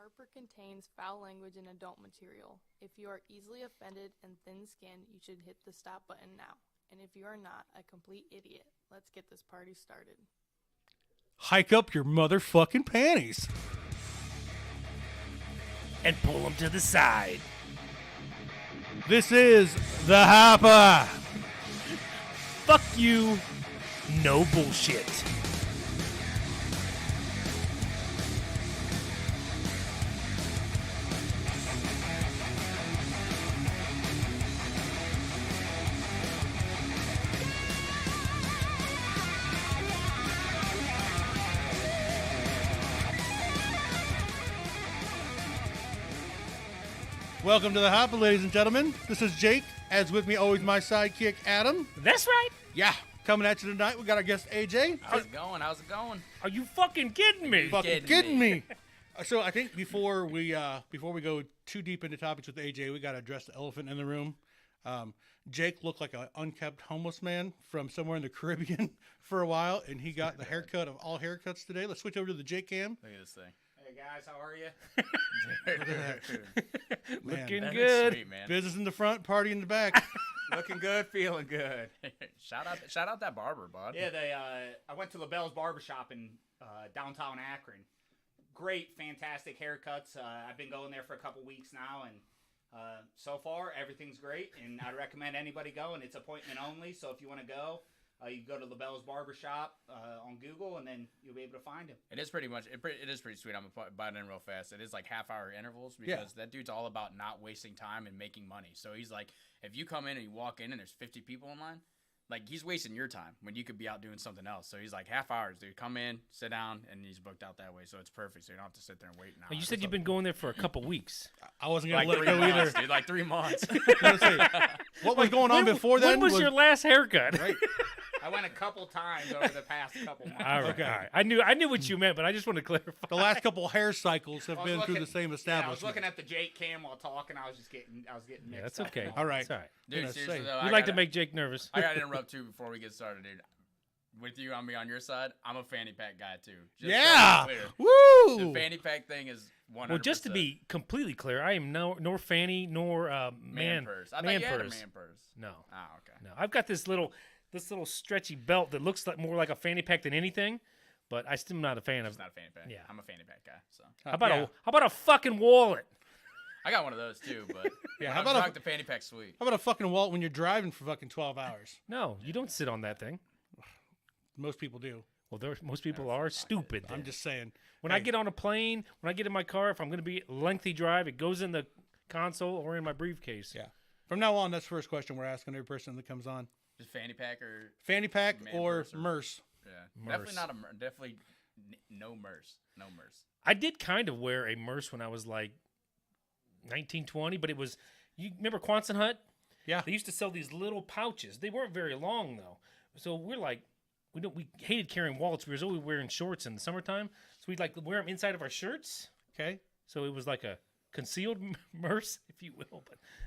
Harper contains foul language and adult material. If you are easily offended and thin-skinned, you should hit the stop button now. And if you are not a complete idiot, let's get this party started. Hike up your motherfucking panties. And pull them to the side. This is the Harper. Fuck you. No bullshit. Welcome to the Harper, ladies and gentlemen. This is Jake. As with me, always my sidekick, Adam. That's right. Yeah, coming at you tonight. We got our guest, AJ. How's it going? How's it going? Are you fucking kidding me? Fucking kidding me. So I think before we go too deep into topics with AJ, we got to address the elephant in the room. Jake looked like an unkept homeless man from somewhere in the Caribbean for a while, and he got the haircut of all haircuts today. Let's switch over to the Jake cam. Look at this thing. Hey guys, how are you? Looking That is good. sweet, man. Business in the front, party in the back. Looking good, feeling good. shout out that barber, bud. Yeah, I went to LaBelle's Barbershop in downtown Akron. Great, fantastic haircuts. I've been going there for a couple weeks now, and so far everything's great. And I'd recommend anybody go. And it's appointment only, so if you want to go, you can go to LaBelle's Barbershop on Google, and then you'll be able to find him. It is pretty sweet. I'm gonna butt in real fast. It is like half-hour intervals because that dude's all about not wasting time and making money. So he's like, if you come in and you walk in and there's 50 people in line, like he's wasting your time when you could be out doing something else. So he's like, half hours, dude. Come in, sit down, and he's booked out that way. So it's perfect. So you don't have to sit there and wait an hour. You said you've been going there for a couple weeks. I wasn't going to like let it 3 go months, either. dude. Like 3 months. What was going on before then? When was your last haircut? Right. I went a couple times over the past couple months. All right, Okay. all right. I knew what you meant, but I just want to clarify. The last couple hair cycles have I was been through looking- the same Yeah, I was establishment. looking at the Jake cam while talking. I was getting mixed Yeah, that's up. okay. All right. That's all right. Dude, Gonna seriously say. though, We I like to gotta- make Jake nervous. I gotta interrupt too before we get started, dude. With you, I'm on your side. I'm a fanny pack guy too. Just Yeah. so it's clear. Woo. The fanny pack thing is 100%. Well, just to be completely clear, I am nor fanny nor man purse. I thought man you had a purse. man purse. No, Oh, okay. no. I've got this little stretchy belt that looks like more like a fanny pack than anything, but I still am not a fan of. It's not a fanny pack. Yeah. I'm a fanny pack guy. So How about Yeah. how about a fucking wallet? I got one of those too. But Yeah, yeah, how how about a- about the fanny pack suite? How about a fucking wallet when you're driving for fucking 12 hours? No, you don't sit on that thing. Most people do. Well, most people are stupid. I'm then. just saying. When I get on a plane, when I get in my car, if I'm going to be a lengthy drive, it goes in the console or in my briefcase. Yeah. From now on, that's the first question we're asking every person that comes on. Just fanny pack or Fanny pack Man or purse or- Merce? yeah, Merce. definitely not a definitely no merce, no merce. I did kind of wear a Merce when I was like 19, 20, but it was, you remember Quonset Hut? Yeah. They used to sell these little pouches. They weren't very long though. So we're like, we hated carrying wallets. We were always wearing shorts in the summertime. So we'd like wear them inside of our shirts. Okay. So it was like a concealed Merce, if you will.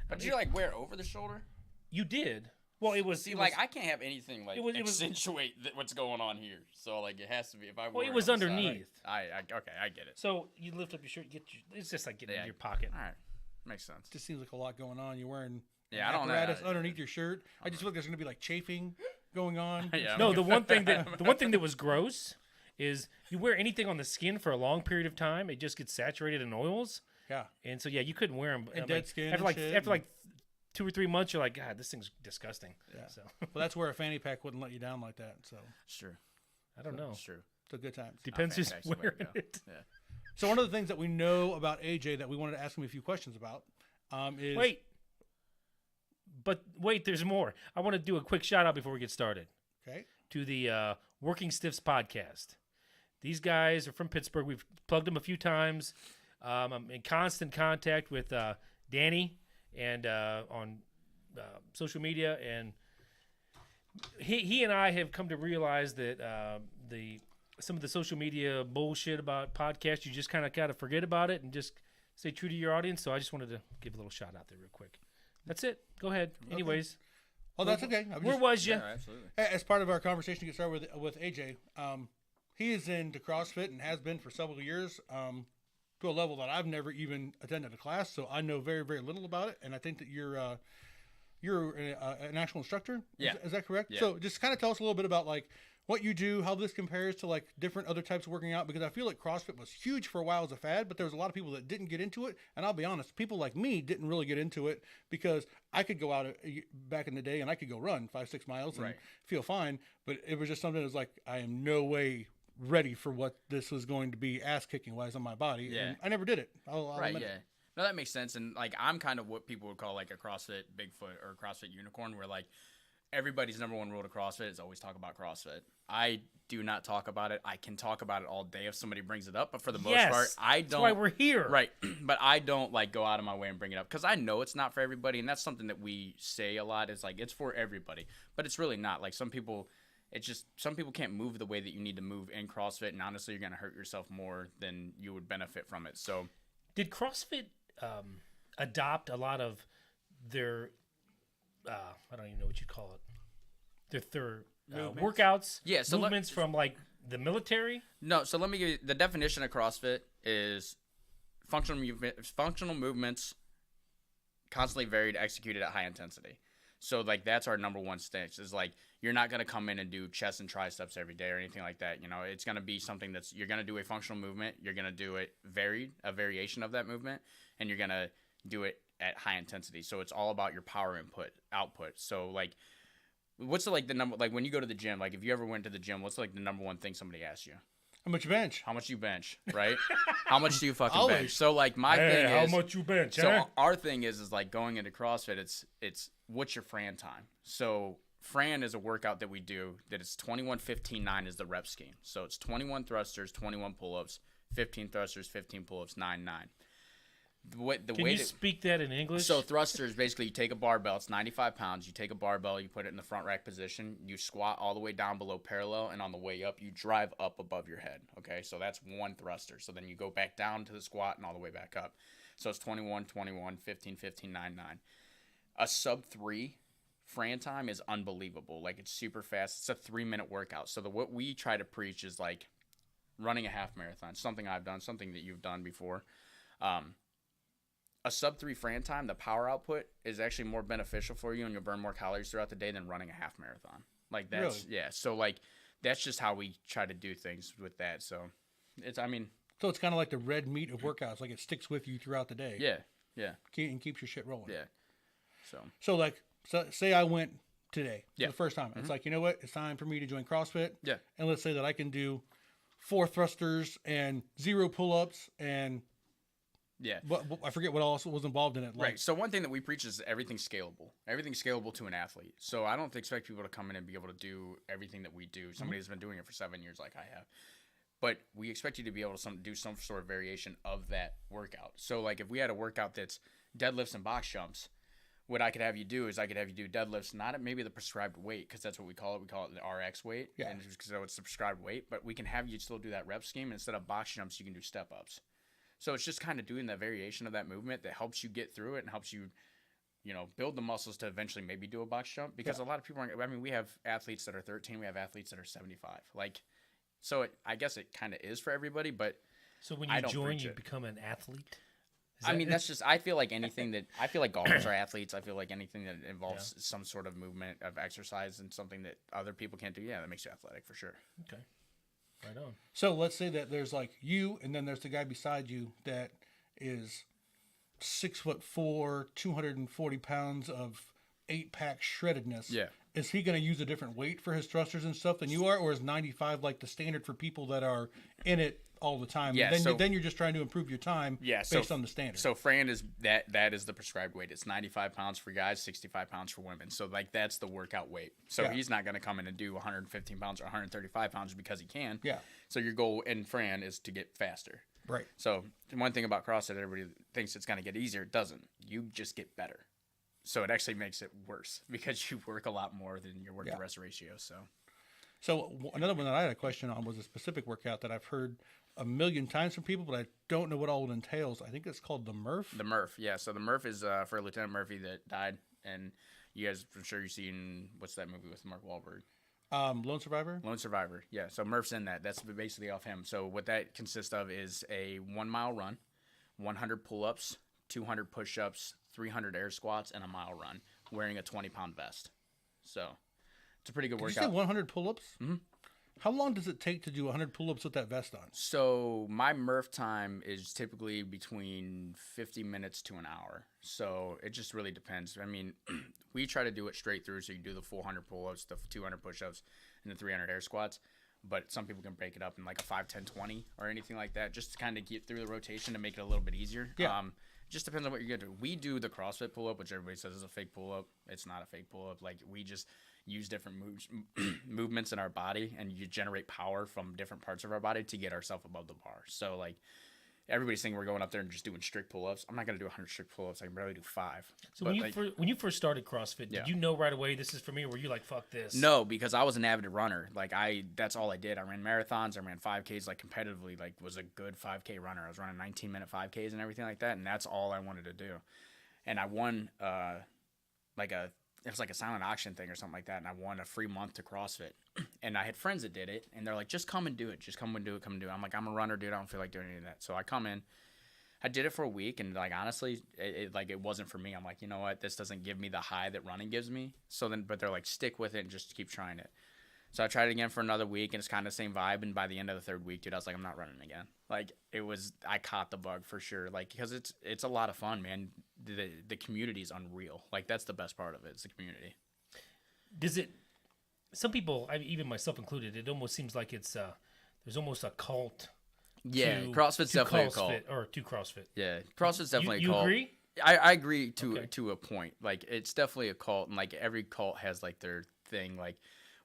But did you like wear it over the shoulder? You did. Well, it was. See, it like was, I can't have anything like it was- accentuate what's going on here. So like it has to be if I. Well, wear it was on the side- underneath. Okay, I get it. So you lift up your shirt, it's just like getting Yeah. in your pocket. All right, makes sense. Just seems like a lot going on. You're wearing Yeah, I don't know. apparatus underneath your shirt. I just feel like there's going to be like chafing going on. Yeah, No, the one thing that was gross is you wear anything on the skin for a long period of time, it just gets saturated in oils, Yeah. and so yeah, you couldn't wear them. And dead skin after and shit, after like 2 or 3 months, you're like, God, this thing's disgusting. Yeah. So Well, that's where a fanny pack wouldn't let you down like that. So it's true. I don't know. It's true. it's a good time. Depends who's fanny pack's the way to wearing go. it. Yeah. So one of the things that we know about AJ that we wanted to ask him a few questions about is Wait, there's more. I want to do a quick shout out before we get started okay. to the Working Stiffs podcast. These guys are from Pittsburgh. We've plugged them a few times. I'm in constant contact with Danny and on social media, and he and I have come to realize that some of the social media bullshit about podcasts, you just kind of got to forget about it and just stay true to your audience. So I just wanted to give a little shout out there real quick. That's it. Go ahead. Anyways, Oh, that's okay. where was you? Yeah, absolutely. As part of our conversation to get started with AJ, he is into CrossFit and has been for several years. to a level that I've never even attended a class, so I know very, very little about it. And I think that you're an actual instructor. Yeah. Is that correct? Yeah. So just kind of tell us a little bit about like what you do, how this compares to like different other types of working out, because I feel like CrossFit was huge for a while as a fad, but there was a lot of people that didn't get into it. And I'll be honest, people like me didn't really get into it because I could go out back in the day and I could go run 5-6 miles and feel fine. But it was just something that was like, I am no way ready for what this was going to be ass kicking wise on my body. Yeah. And I never did it. I'll Right, admit yeah. it. No, that makes sense. And like I'm kind of what people would call like a CrossFit Bigfoot or CrossFit unicorn, where like everybody's number one rule to CrossFit is always talk about CrossFit. I do not talk about it. I can talk about it all day if somebody brings it up, but for the most part, I don't. That's why we're here. Right, but I don't like go out of my way and bring it up because I know it's not for everybody, and that's something that we say a lot. Is like it's for everybody, but it's really not. Like some people can't move the way that you need to move in CrossFit, and honestly, you're gonna hurt yourself more than you would benefit from it. So, did CrossFit adopt a lot of their I don't even know what you call it, their workouts, so movements from like the military? No, so let me give you the definition of CrossFit is functional movements constantly varied, executed at high intensity. So like that's our number one stance is like you're not going to come in and do chest and triceps every day or anything like that. You know, it's going to be something that's you're going to do a functional movement, you're going to do it a variation of that movement, and you're going to do it at high intensity. So it's all about your power output. So like what's the number, like when you go to the gym, like if you ever went to the gym, what's like the number one thing somebody asks you? How much you bench? How much you bench, right? How much do you fucking Always. bench? So like my thing how is much you bench? so huh? our thing is like going into CrossFit, it's what's your Fran time? So Fran is a workout that we do that is 21-15-9 is the rep scheme. So it's 21 thrusters, 21 pull-ups, 15 thrusters, 15 pull-ups, 9-9. Can you speak that in English? So thrusters, basically you take a barbell, it's 95 pounds, you take a barbell, you put it in the front rack position, you squat all the way down below parallel, and on the way up, you drive up above your head, okay? So that's one thruster. So then you go back down to the squat and all the way back up. So it's 21, 21, 15, 15, 9, 9. A sub-3 Fran time is unbelievable. Like, it's super fast. It's a 3-minute workout. So what we try to preach is, like, running a half marathon, something I've done, something that you've done before. A sub-3 Fran time, the power output is actually more beneficial for you and you'll burn more calories throughout the day than running a half marathon. Like that's, Really? yeah. So like, that's just how we try to do things with that. So it's, I mean. So it's kind of like the red meat of workouts. Like it sticks with you throughout the day. Yeah. Yeah. And keeps your shit rolling. Yeah. So like, say I went today for Yeah. the first time. It's like, you know what? It's time for me to join CrossFit. Yeah. And let's say that I can do 4 thrusters and 0 pull-ups and Yeah. I forget what else was involved in it. Like, Right. So one thing that we preach is everything's scalable. Everything's scalable to an athlete. So I don't expect people to come in and be able to do everything that we do. Somebody has been doing it for 7 years like I have. But we expect you to be able to do some sort of variation of that workout. So like if we had a workout that's deadlifts and box jumps, what I could have you do is I could have you do deadlifts, not at maybe the prescribed weight, because that's what we call it. We call it the RX weight. Yeah. And so it's the prescribed weight. But we can have you still do that rep scheme. And instead of box jumps, you can do step ups. So it's just kind of doing that variation of that movement that helps you get through it and helps you, build the muscles to eventually maybe do a box jump. Because a lot of people we have athletes that are 13, we have athletes that are 75. Like, so I guess it kind of is for everybody, but so when I you don't join, preach you it. become an athlete? That's just, I feel like I feel like golfers are athletes. I feel like anything that involves some sort of movement of exercise and something that other people can't do, that makes you athletic for sure. Okay. Right on. So let's say that there's like you, and then there's the guy beside you that is 6'4", 240 pounds of 8-pack shreddedness. Yeah. Is he going to use a different weight for his thrusters and stuff than you are, or is 95 like the standard for people that are in it all the time? Yeah, Then you're just trying to improve your time based on the standard. So Fran is that is the prescribed weight. It's 95 pounds for guys, 65 pounds for women. So like that's the workout weight. So he's not going to come in and do 115 pounds or 135 pounds because he can. Yeah. So your goal in Fran is to get faster. Right. So one thing about CrossFit, everybody thinks it's going to get easier. It doesn't. You just get better. So it actually makes it worse because you work a lot more than your work to rest ratio. So another one that I had a question on was a specific workout that I've heard a million times from people, but I don't know what all it entails. I think it's called the Murph. The Murph, yeah. So the Murph is for Lieutenant Murphy that died, and you guys, I'm sure you've seen what's that movie with Mark Wahlberg? Lone Survivor? Lone Survivor, yeah. So Murph's in that. That's basically off him. So what that consists of is a 1 mile run, 100 pull-ups, 200 push-ups, 300 air squats, and a mile run, wearing a 20-pound vest. So it's a pretty good Did workout. you say 100 pull-ups? Mm-hmm. How long does it take to do 100 pull-ups with that vest on? So my Murph time is typically between 50 minutes to an hour. So it just really depends. I mean, we try to do it straight through. So you do the 400 pull-ups, the 200 push-ups, and the 300 air squats. But some people can break it up in like a 5, 10, 20 or anything like that, just to kind of get through the rotation to make it a little bit easier. Yeah. Just depends on what you're going to do. We do the CrossFit pull-up, which everybody says is a fake pull-up. It's not a fake pull-up. Like, we just use different movements in our body, and you generate power from different parts of our body to get ourselves above the bar. So, like, everybody's thinking we're going up there and just doing strict pull-ups. I'm not going to do 100 strict pull-ups. I can barely do 5. So but when you first started CrossFit, did you know right away this is for me, or were you like, fuck this? No, because I was an avid runner. Like, that's all I did. I ran marathons. I ran 5Ks, like, competitively. Like, was a good 5K runner. I was running 19-minute 5Ks and everything like that, and that's all I wanted to do. And I won, it was like a silent auction thing or something like that, and I won a free month to CrossFit. And I had friends that did it, and they're like, just come and do it. Just come and do it, come and do it. I'm like, I'm a runner, dude. I don't feel like doing any of that. So I come in. I did it for a week, and, like, honestly, it wasn't for me. I'm like, you know what? This doesn't give me the high that running gives me. So then, but they're like, stick with it and just keep trying it. So I tried it again for another week, and it's kind of the same vibe. And by the end of the 3rd week, dude, I was like, I'm not running again. Like, I caught the bug for sure. Like, because it's a lot of fun, man. The community is unreal. Like, that's the best part of it. It's the community. Some people, even myself included, it almost seems like it's there's almost a cult. Yeah, CrossFit's definitely a cult. Or to CrossFit. Yeah, CrossFit's definitely you a cult. Agree? I agree to a point. Like, it's definitely a cult, and, like, every cult has, like, their thing. Like,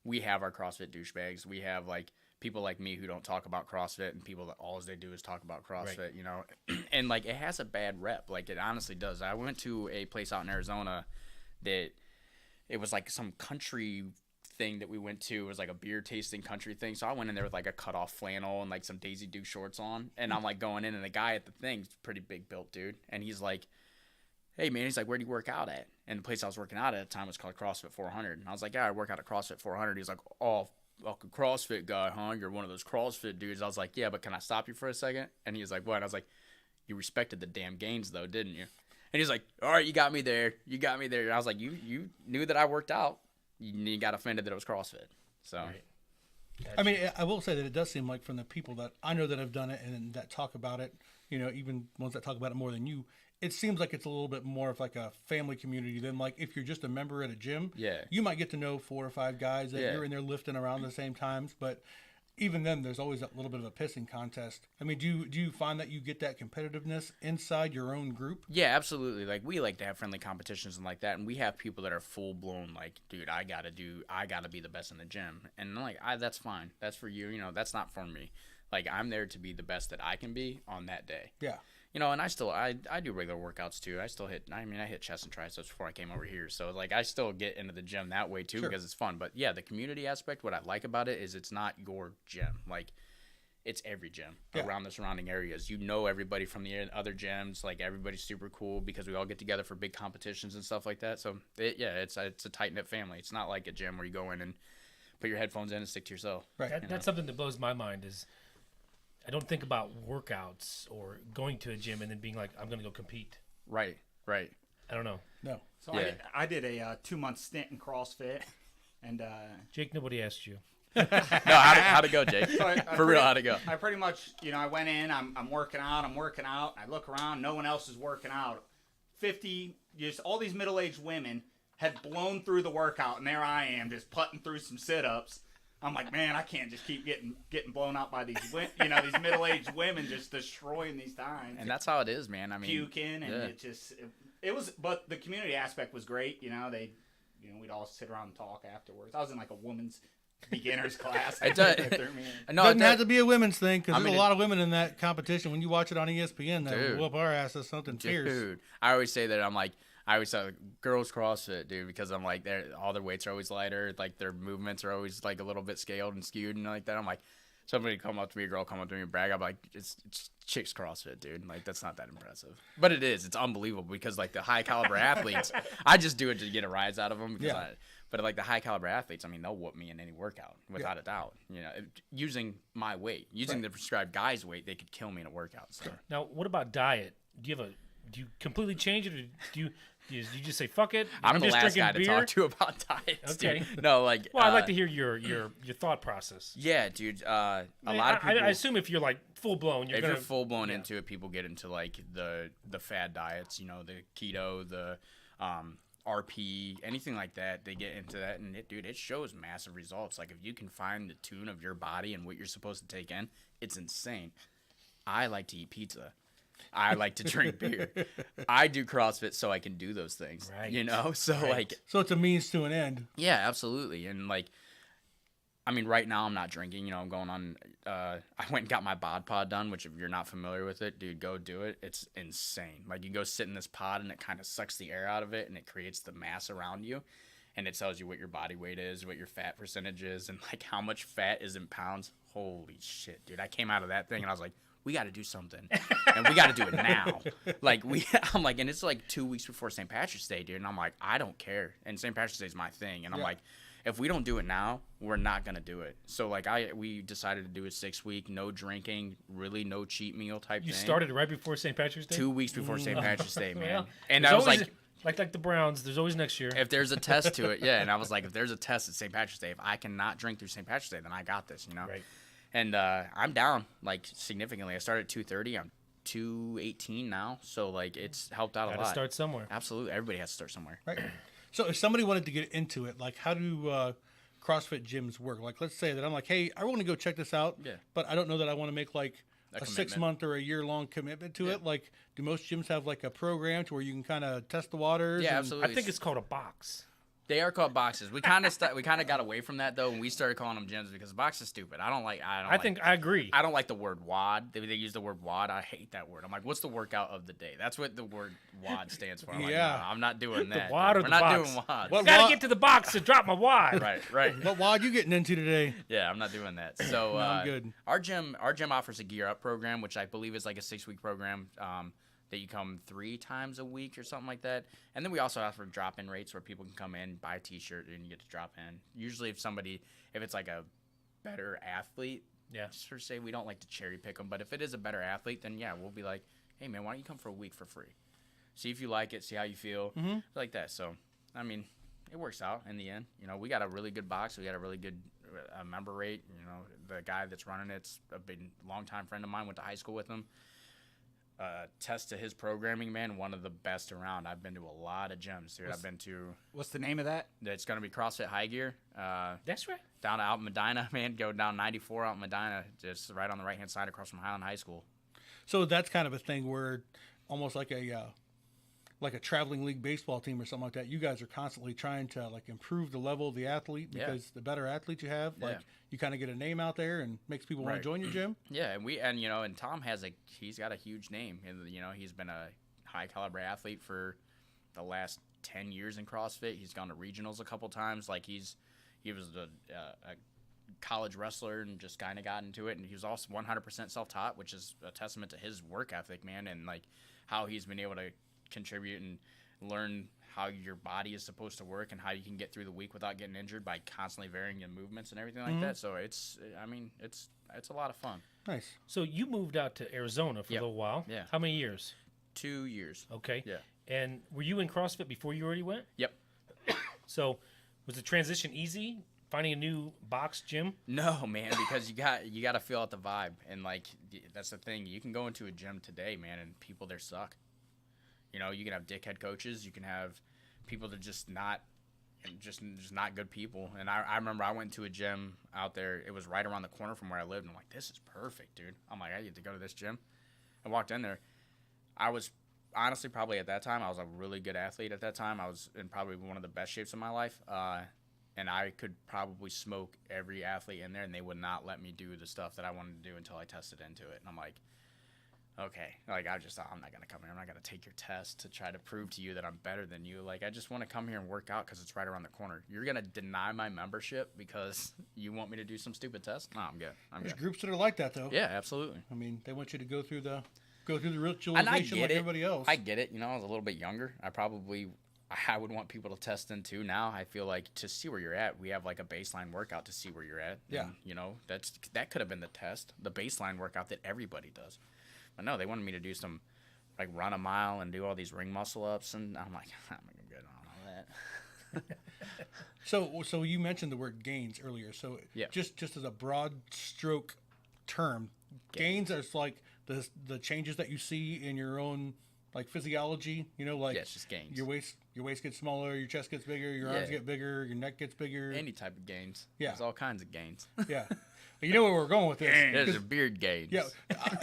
we have our CrossFit douchebags. We have, like, people like me who don't talk about CrossFit, and people that all they do is talk about CrossFit, right. you know? And, like, it has a bad rep. Like, it honestly does. I went to a place out in Arizona that it was, like, some country thing that we went to. It was, like, a beer tasting country thing. So I went in there with, like, a cutoff flannel and, like, some Daisy Duke shorts on. And I'm, like, going in, and the guy at the thing's pretty big built dude. And he's like, hey, man, he's like, where do you work out at? And the place I was working out at the time was called CrossFit 400. And I was like, yeah, I work out at CrossFit 400. He's like, oh, fucking CrossFit guy, huh? You're one of those CrossFit dudes. I was like, yeah, but can I stop you for a second? And he was like, what? And I was like, you respected the damn gains, though, didn't you? And he's like, all right, you got me there. You got me there. And I was like, you knew that I worked out. You got offended that it was CrossFit. So, Right. I mean, I will say that it does seem like from the people that I know that have done it and that talk about it, you know, even ones that talk about it more than you, it seems like it's a little bit more of like a family community than like if you're just a member at a gym. Yeah. You might get to know 4 or 5 guys that you're in there lifting around the same times, but even then, there's always that little bit of a pissing contest. I mean, do you find that you get that competitiveness inside your own group? yeah, absolutely. Like, we like to have friendly competitions and like that. And we have people that are full blown, like, dude, I got to be the best in the gym. And I'm like, that's fine. That's for you. You know, that's not for me. Like, I'm there to be the best that I can be on that day. Yeah. You know, and I do regular workouts too. I hit chest and triceps before I came over here. So, like, I still get into the gym that way too because it's fun. But yeah, the community aspect, what I like about it is it's not your gym. Like, it's every gym around the surrounding areas. You know everybody from the other gyms. Like, everybody's super cool because we all get together for big competitions and stuff like that. So, it's a tight-knit family. It's not like a gym where you go in and put your headphones in and stick to yourself. Right. That's something that blows my mind is I don't think about workouts or going to a gym and then being like, I'm going to go compete. Right. I don't know. No. So Yeah. I did a 2-month stint in CrossFit, and Jake, nobody asked you. No, how'd it go, Jake? so For real, how'd it go? I pretty much, I went in, I'm working out, I look around, no one else is working out. 50, just all these middle-aged women had blown through the workout, and there I am just putting through some sit-ups. I'm like, man, I can't just keep getting blown out by these, these middle-aged women just destroying these times. And that's how it is, man. I mean, puking, and it was, but the community aspect was great. We'd all sit around and talk afterwards. I was in like a women's beginners class. It does. No, Doesn't have to be a women's thing because I there's mean, a lot of women in that competition. When you watch it on ESPN, they'll Dude. whoop our asses something fierce. Dude, I always say that I always say girls CrossFit, dude, because I'm like, all their weights are always lighter, like their movements are always like a little bit scaled and skewed and like that. I'm like, somebody come up to me, a girl come up to me and brag. I'm like, it's chicks CrossFit, dude. Like, that's not that impressive, but it is. It's unbelievable because like the high caliber athletes, I just do it to get a rise out of them. Because But like the high caliber athletes, I mean, they'll whoop me in any workout without a doubt. You know, using my weight, using the prescribed guy's weight, they could kill me in a workout. So. Now, what about diet? Do you completely change it, or do you just say fuck it? I'm the just last guy beer? to talk to about diets. Okay. Dude. No, like. Well, I'd like to hear your thought process. Yeah, dude. A lot of people. I assume if you're like full blown, you're full blown into it, people get into like the fad diets. You know, the keto, the RP, anything like that. They get into that, and it shows massive results. Like if you can find the tune of your body and what you're supposed to take in, it's insane. I like to eat pizza. I like to drink beer. I do CrossFit so I can do those things. Right. You know? So like So it's a means to an end. Yeah, absolutely. And like I mean, right now I'm not drinking, you know, I'm going on I went and got my bod pod done, which if you're not familiar with it, dude, go do it. It's insane. Like you go sit in this pod and it kind of sucks the air out of it and it creates the mass around you. And it tells you what your body weight is, what your fat percentage is, and like how much fat is in pounds. Holy shit, dude. I came out of that thing and I was like, we got to do something, and we got to do it now. Like I'm like, and it's like 2 weeks before St. Patrick's Day, dude. And I'm like, I don't care. And St. Patrick's Day is my thing. And I'm like, if we don't do it now, we're not gonna do it. So like we decided to do a 6-week, no drinking, really no cheat meal type thing. You started right before St. Patrick's Day. 2 weeks before St. Patrick's Day, man. Well, and I was always, like the Browns, there's always next year. If there's a test to it, yeah. And I was like, if there's a test at St. Patrick's Day, if I cannot drink through St. Patrick's Day, then I got this, you know. Right. And I'm down like significantly. I started at 230. I'm 218 now, so like it's helped out a lot. Gotta start somewhere. Absolutely, everybody has to start somewhere. Right. So if somebody wanted to get into it, like how do CrossFit gyms work? Like let's say that I'm like, hey, I want to go check this out, but I don't know that I want to make like a 6-month or a year-long commitment to it. Like, do most gyms have like a program to where you can kind of test the waters? Yeah, absolutely. I think it's called a box. They are called boxes. We kind of got away from that though, and we started calling them gyms because box is stupid. I agree. I don't like the word WOD. They use the word WOD. I hate that word. I'm like, what's the workout of the day? That's what the word WOD stands for. I'm like, no, I'm not doing that. The WOD or We're the not box? doing WOD. What Gotta get to the box to drop my WOD. Right. What WOD you getting into today? Yeah, I'm not doing that. So No, I'm good. Our gym offers a Gear Up program, which I believe is like a 6-week program. That you come 3 times a week or something like that. And then we also offer drop-in rates where people can come in, buy a t-shirt, and you get to drop in. Usually if it's like a better athlete, just per se, we don't like to cherry pick them. But if it is a better athlete, then yeah, we'll be like, hey man, why don't you come for a week for free? See if you like it, see how you feel, like that. So, I mean, it works out in the end. You know, we got a really good box. We got a really good member rate. You know, the guy that's running it's a big, long-time friend of mine, went to high school with him. Test to his programming, man, one of the best around. I've been to a lot of gyms, dude. I've been to. What's the name of that? It's going to be CrossFit High Gear. That's right. Down out in Medina, man. Go down 94 out in Medina, just right on the right-hand side across from Highland High School. So that's kind of a thing where almost like a traveling league baseball team or something like that. You guys are constantly trying to like improve the level of the athlete because the better athlete you have, like you kind of get a name out there and makes people want to join your gym. Yeah, and Tom he's got a huge name. And, you know, he's been a high caliber athlete for the last 10 years in CrossFit. He's gone to regionals a couple times. Like he was a college wrestler and just kind of got into it. And he was also 100% self-taught, which is a testament to his work ethic, man, and like how he's been able to contribute and learn how your body is supposed to work and how you can get through the week without getting injured by constantly varying your movements and everything like that. So it's a lot of fun. Nice. So you moved out to Arizona for a little while. Yeah. How many years? 2 years. Okay. Yeah. And were you in CrossFit before you already went? Yep. So was the transition easy? Finding a new box gym? No, man, because you got to feel out the vibe, and like that's the thing. You can go into a gym today, man, and people there suck. You know, you can have dickhead coaches. You can have people that just not good people. And I remember I went to a gym out there. It was right around the corner from where I lived. And I'm like, this is perfect, dude. I'm like, I get to go to this gym. I walked in there. I was honestly probably at that time, I was a really good athlete at that time. I was in probably one of the best shapes of my life. And I could probably smoke every athlete in there, and they would not let me do the stuff that I wanted to do until I tested into it. And I'm like, okay, like I just thought, I'm not going to come here. I'm not going to take your test to try to prove to you that I'm better than you. Like, I just want to come here and work out because it's right around the corner. You're going to deny my membership because you want me to do some stupid test? No, I'm good. There's groups that are like that, though. Yeah, absolutely. I mean, they want you to go through the ritualization and I like get everybody else. I get it. You know, I was a little bit younger. I probably I would want people to test in too. Now I feel like to see where you're at, we have like a baseline workout to see where you're at. Yeah. And, you know, that could have been the test, the baseline workout that everybody does. But no, they wanted me to do some, like run a mile and do all these ring muscle ups, and I'm like, I'm not gonna get on all that. So you mentioned the word gains earlier. So Yeah. just as a broad stroke term, gains are like the changes that you see in your own like physiology. You know, like Yeah, it's just gains. Your waist gets smaller, your chest gets bigger, your arms Yeah. get bigger, your neck gets bigger. Any type of gains. Yeah. There's all kinds of gains. Yeah. You know where we're going with this. There's a beard gains. Yeah,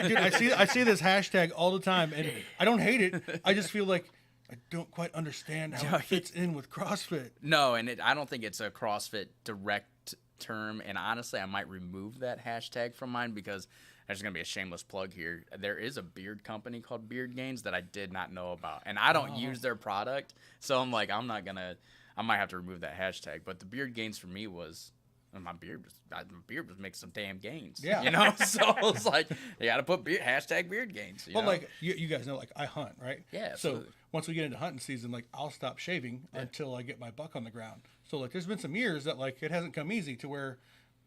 dude, I see this hashtag all the time, and I don't hate it. I just feel like I don't quite understand how it fits in with CrossFit. No, and I don't think it's a CrossFit direct term. And honestly, I might remove that hashtag from mine because there's going to be a shameless plug here. There is a beard company called Beard Gains that I did not know about. And I don't use their product. So I'm like, I might have to remove that hashtag. But the Beard Gains for me was, my beard was making some damn gains. Yeah. You know? So I was like, you got to put hashtag beard gains. Well, know? like you guys know, like I hunt, right? Yeah, So absolutely. once we get into hunting season, like I'll stop shaving until I get my buck on the ground. So like, there's been some years that like it hasn't come easy to where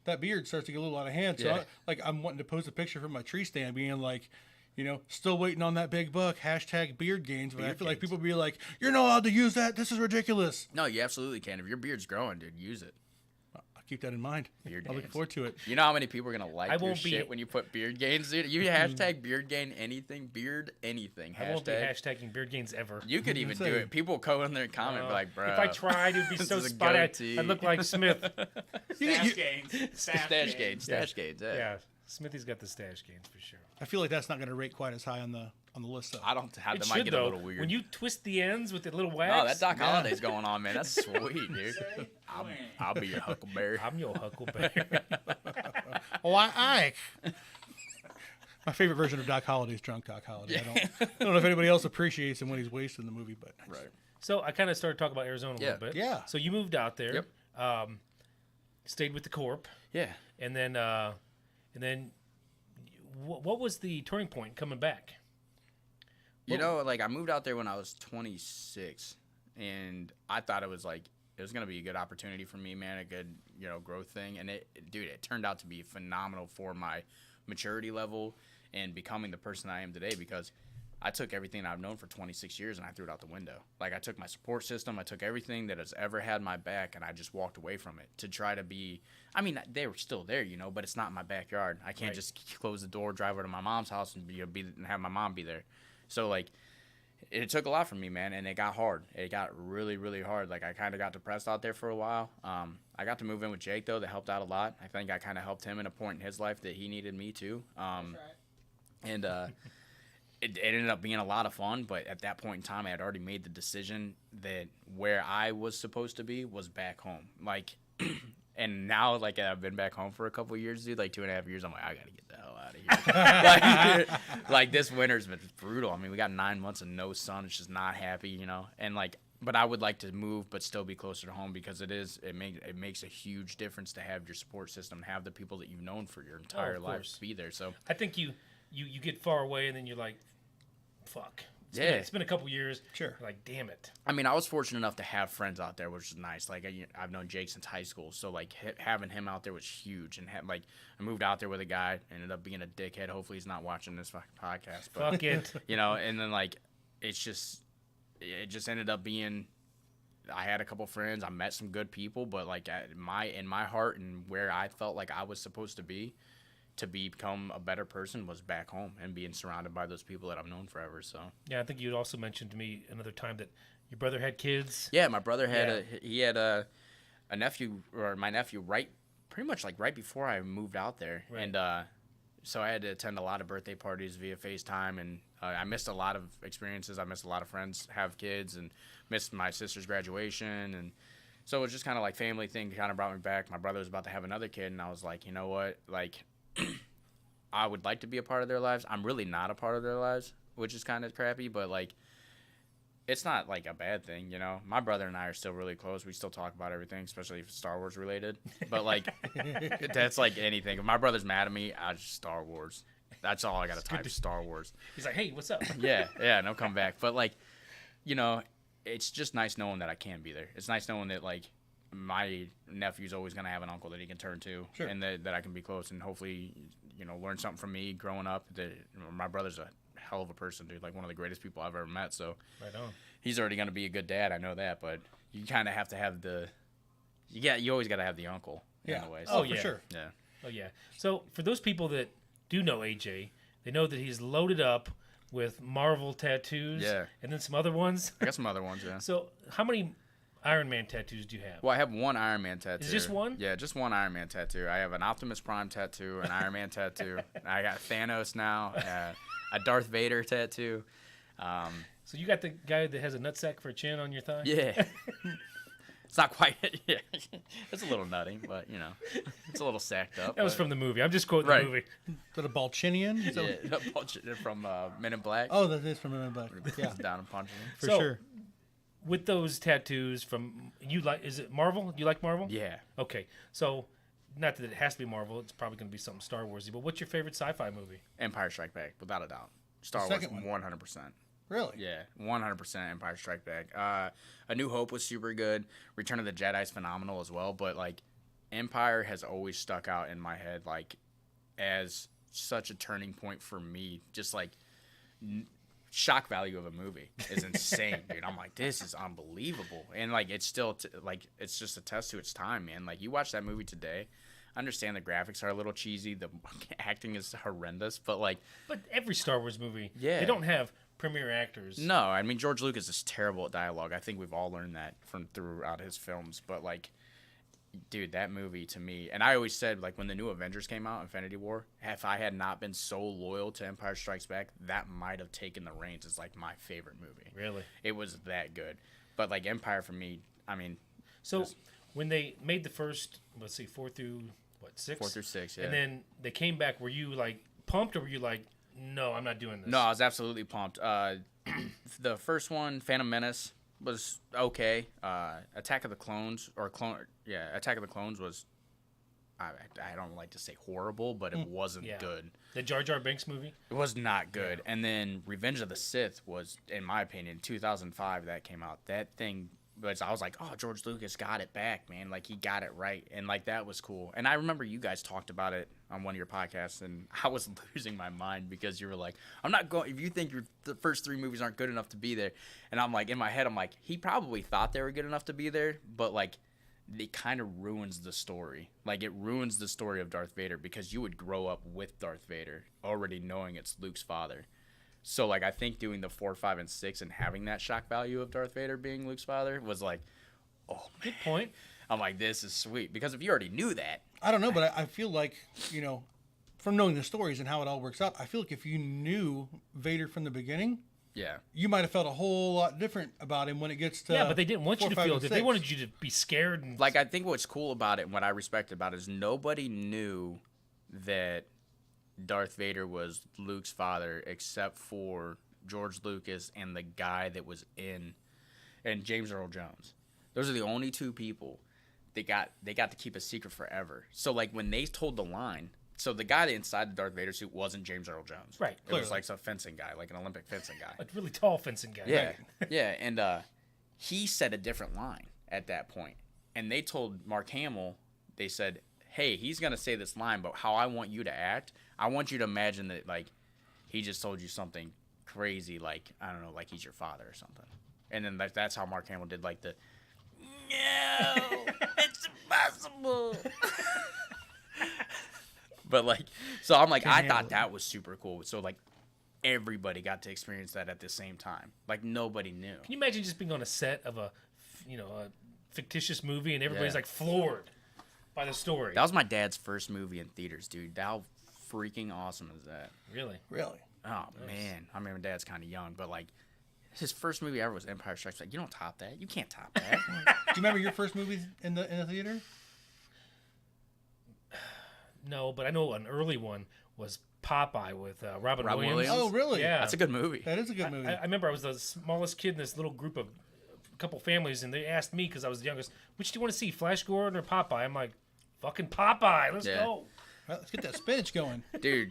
that beard starts to get a little out of hand. So Yeah. I'm wanting to post a picture from my tree stand, being like, you know, still waiting on that big buck. Hashtag beard gains. But I feel like people be like, you're not allowed to use that. This is ridiculous. No, you absolutely can. If your beard's growing, dude, use it. I'll keep that in mind. Beard I'm looking gains. forward to it. You know how many people are gonna like I your won't be- shit when you put beard gains, dude? You hashtag beard gain anything, beard anything. I won't be Hashtag. hashtagging beard gains ever. You could even do Insane. it. People go in there and comment, be like, bro. If I tried, it would be this so is a spotty. goatee." I'd look like Smith. Stash gains. Stash gains. Stash gains. Yeah. Yeah, Smithy's got the stash gains for sure. I feel like that's not going to rate quite as high on the list though. I don't have It that might should get though. a little weird. When you twist the ends with the little wax. No, that Doc Holliday's going on, man. That's sweet, dude. I'll be your Huckleberry. I'm your Huckleberry. Why, Ike? My favorite version of Doc Holliday is drunk Doc Holliday. I don't know if anybody else appreciates him when he's wasted in the movie, but Right. So I kind of started talking about Arizona a Yeah. little bit. Yeah. So you moved out there. Yep. Stayed with the Corp, Yeah. and then what was the turning point coming back? You know, like I moved out there when I was 26, and I thought it was gonna be a good opportunity for me, man, a good growth thing, and it turned out to be phenomenal for my maturity level and becoming the person I am today because I took everything I've known for 26 years and I threw it out the window. Like I took my support system, I took everything that has ever had my back, and I just walked away from it to try to be. I mean, they were still there, but it's not my backyard. I can't just close the door, drive over to my mom's house, and and have my mom be there. So like, it took a lot from me, man, and it got hard. It got really, really hard. Like I kind of got depressed out there for a while. I got to move in with Jake though. That helped out a lot. I think I kind of helped him in a point in his life that he needed me too. And it ended up being a lot of fun. But at that point in time, I had already made the decision that where I was supposed to be was back home. Like, and now like I've been back home for a couple of years, dude. Like 2.5 years. I'm like, I gotta get the hell out of here. like this winter's been brutal. I mean, we got 9 months of no sun. It's just not happy, and like. But I would like to move, but still be closer to home because it makes a huge difference to have your support system, have the people that you've known for your entire life be there. So I think you get far away and then you're like, fuck. It's been a couple years. Sure. Like, damn it. I mean, I was fortunate enough to have friends out there, which is nice. Like I've known Jake since high school, so like having him out there was huge. And like I moved out there with a guy, ended up being a dickhead. Hopefully he's not watching this fucking podcast. But, Fuck it. And then like it just ended up being. I had a couple friends. I met some good people, but like in my heart and where I felt like I was supposed to become a better person was back home and being surrounded by those people that I've known forever. So Yeah, I think you had also mentioned to me another time that your brother had kids. yeah, my brother had a nephew or my nephew pretty much right before I moved out there, Right. and so I had to attend a lot of birthday parties via FaceTime, and I missed a lot of experiences. I missed a lot of friends have kids, and missed my sister's graduation, and so it was just kind of like family thing kind of brought me back. My brother was about to have another kid, and I was like, you know what, like I would like to be a part of their lives. I'm really not a part of their lives, which is kind of crappy, but like it's not like a bad thing, My brother and I are still really close. We still talk about everything, especially if it's Star Wars related. But like that's like anything. If my brother's mad at me, I just Star Wars. That's all I gotta type. Star Wars. He's like, hey, what's up? Yeah, no come back. But like, it's just nice knowing that I can be there. It's nice knowing that like my nephew's always gonna have an uncle that he can turn to, Sure. and that I can be close and hopefully learn something from me growing up. That my brother's a hell of a person, dude. Like one of the greatest people I've ever met. So Right on. he's already gonna be a good dad. I know that, but you kind of have to have you always gotta have the uncle. Yeah. In a way. Oh, So, for yeah. sure. Yeah. Oh yeah. So for those people that do know AJ, they know that he's loaded up with Marvel tattoos. Yeah. And then some other ones. I got some other ones. Yeah. So how many Iron Man tattoos do you have? Well, I have one Iron Man tattoo. Is it just one? Yeah, just one Iron Man tattoo. I have an Optimus Prime tattoo, an Iron Man tattoo. I got Thanos now, a Darth Vader tattoo. So you got the guy that has a nutsack for a chin on your thigh? Yeah. It's not quite. Yeah. It's a little nutty, but it's a little sacked up. That was but- from the movie. I'm just quoting Right. the movie. Is that a Balchinian? Is that what- Yeah, from Men in Black. Oh, that is from Men in Black. Yeah, Down and punching him. for So- sure. With those tattoos from is it Marvel? You like Marvel? Yeah. Okay. So not that it has to be Marvel, it's probably gonna be something Star Warsy, but what's your favorite sci-fi movie? Empire Strike Back, without a doubt. Star The Wars, second one. 100%. Really? Yeah, 100% Empire Strike Back. A New Hope was super good. Return of the Jedi is phenomenal as well. But like, Empire has always stuck out in my head like as such a turning point for me. Just like shock value of a movie is insane, dude. I'm like, this is unbelievable, and like it's still like it's just a test to its time, man. Like you watch that movie today. I understand the graphics are a little cheesy, the acting is horrendous, but like, But every Star Wars movie, Yeah. they don't have premier actors. no, I mean George Lucas is terrible at dialogue. I think we've all learned that from throughout his films. But like, dude, that movie to me, and I always said like when the new Avengers came out, Infinity War, if I had not been so loyal to Empire Strikes Back, that might have taken the reins as like my favorite movie. Really? It was that good. But like Empire for me, I mean, So when they made the first, let's see, 4 through 6? 4 through 6, yeah. And then they came back, were you like pumped or were you like, no, I'm not doing this? No, I was absolutely pumped. The first one, Phantom Menace, was okay. Attack of the Clones Attack of the Clones was. I don't like to say horrible, but it wasn't Yeah. good. The Jar Jar Binks movie? It was not good. And then Revenge of the Sith was, in my opinion, 2005 that came out. That thing was, I was like, oh, George Lucas got it back, man. Like, he got it right. And, like, that was cool. And I remember you guys talked about it on one of your podcasts, and I was losing my mind because you were like, I'm not going, if you think the first 3 movies aren't good enough to be there. And I'm like, in my head, I'm like, he probably thought they were good enough to be there, but, like, it kind of ruins the story. Like, it ruins the story of Darth Vader because you would grow up with Darth Vader already knowing it's Luke's father. So, like, I think doing the 4, 5, and 6 and having that shock value of Darth Vader being Luke's father was like, oh, man. Good point. I'm like, this is sweet. Because if you already knew that. I don't know, but I feel like, from knowing the stories and how it all works out, I feel like if you knew Vader from the beginning, Yeah. you might have felt a whole lot different about him when it gets to. Yeah, but they didn't want 4, you to 5, feel and it. They 6. wanted you to be scared. And Like, I think what's cool about it and what I respect about it is nobody knew that Darth Vader was Luke's father except for George Lucas and the guy that was and James Earl Jones. Those are the only 2 people they got to keep a secret forever. So like when they told the line, so the guy inside the Darth Vader suit wasn't James Earl Jones. Right, It was clearly. like some fencing guy, like an Olympic fencing guy. a really tall fencing guy. Yeah, Right. yeah, and he said a different line at that point, and they told Mark Hamill, they said, "Hey, he's gonna say this line, but how I want you to act, I want you to imagine that like he just told you something crazy, like I don't know, like he's your father or something." And then that's how Mark Hamill did like the, no, it's impossible. But like, so I'm like, Can't I handle thought it. that was super cool. So like, everybody got to experience that at the same time. Like nobody knew. Can you imagine just being on a set of a fictitious movie and everybody's Yeah. like floored by the story? That was my dad's first movie in theaters, dude. How freaking awesome is that? Really? Really? Oh man, I mean, my dad's kind of young, but like, his first movie ever was Empire Strikes Back. You don't top that. You can't top that. Do you remember your first movie in the theater? No, but I know an early one was Popeye with Robin Robin Williams. Williams? Oh, really? Yeah. That's a good movie. That is a good movie. I remember I was the smallest kid in this little group of a couple families, and they asked me because I was the youngest, which do you want to see, Flash Gordon or Popeye? I'm like, fucking Popeye. Let's Yeah. go. Well, let's get that spinach going. Dude,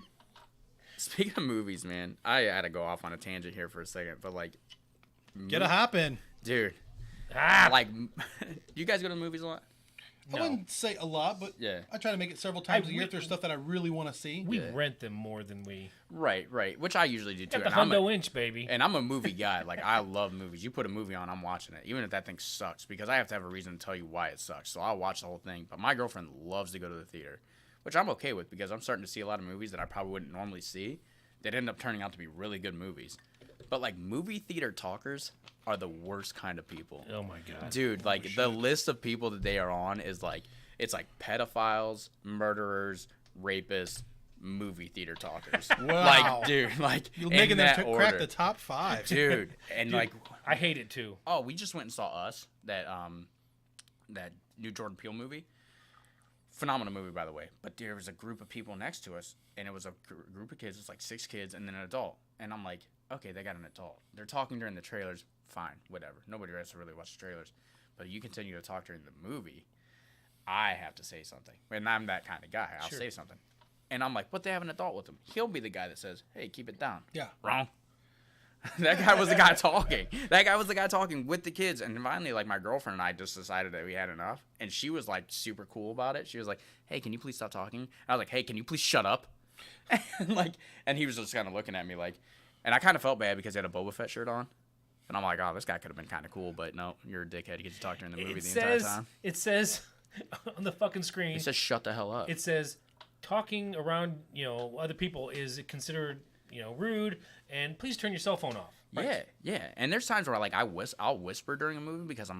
speaking of movies, man, I had to go off on a tangent here for a second, but like, Get a hop in. Dude, Ah, like, do you guys go to the movies a lot? I wouldn't say a lot, but Yeah. I try to make it several times a year if there's stuff that I really want to see. we rent them more than we Right, which I usually do too. got the And hundo inch, baby. And I'm a movie guy. Like, I love movies. You put a movie on, I'm watching it, even if that thing sucks, because I have to have a reason to tell you why it sucks. So I'll watch the whole thing. But my girlfriend loves to go to the theater, which I'm okay with because I'm starting to see a lot of movies that I probably wouldn't normally see that end up turning out to be really good movies. But, like, movie theater talkers are the worst kind of people. Oh my god, Dude, like, the list of people that they are on is, like, it's like pedophiles, murderers, rapists, movie theater talkers. Wow. Like, dude, like, You're in making them that crack order. the top 5. Dude, and like, I hate it too. oh, we just went and saw Us, that new Jordan Peele movie. Phenomenal movie, by the way. But there was a group of people next to us, and it was a group of kids. It was like 6 kids and then an adult. And I'm like, okay, they got an adult. They're talking during the trailers. Fine, whatever. Nobody has to really watch the trailers. But you continue to talk during the movie, I have to say something. And I'm that kind of guy. I'll say something. And I'm like, but they have an adult with them. He'll be the guy that says, hey, keep it down. Yeah. Wrong. That guy was the guy talking. That guy was the guy talking with the kids. And finally, like, my girlfriend and I just decided that we had enough. And she was, like, super cool about it. She was like, hey, can you please stop talking? And I was like, hey, can you please shut up? And he was just kind of looking at me like, and I kind of felt bad because he had a Boba Fett shirt on. And I'm like, oh, this guy could have been kind of cool. But no, you're a dickhead. You get to talk during the movie the entire time. It says on the fucking screen. It says shut the hell up. It says talking around, other people is considered, rude, and please turn your cell phone off. Yeah. And there's times where I'll whisper during a movie because I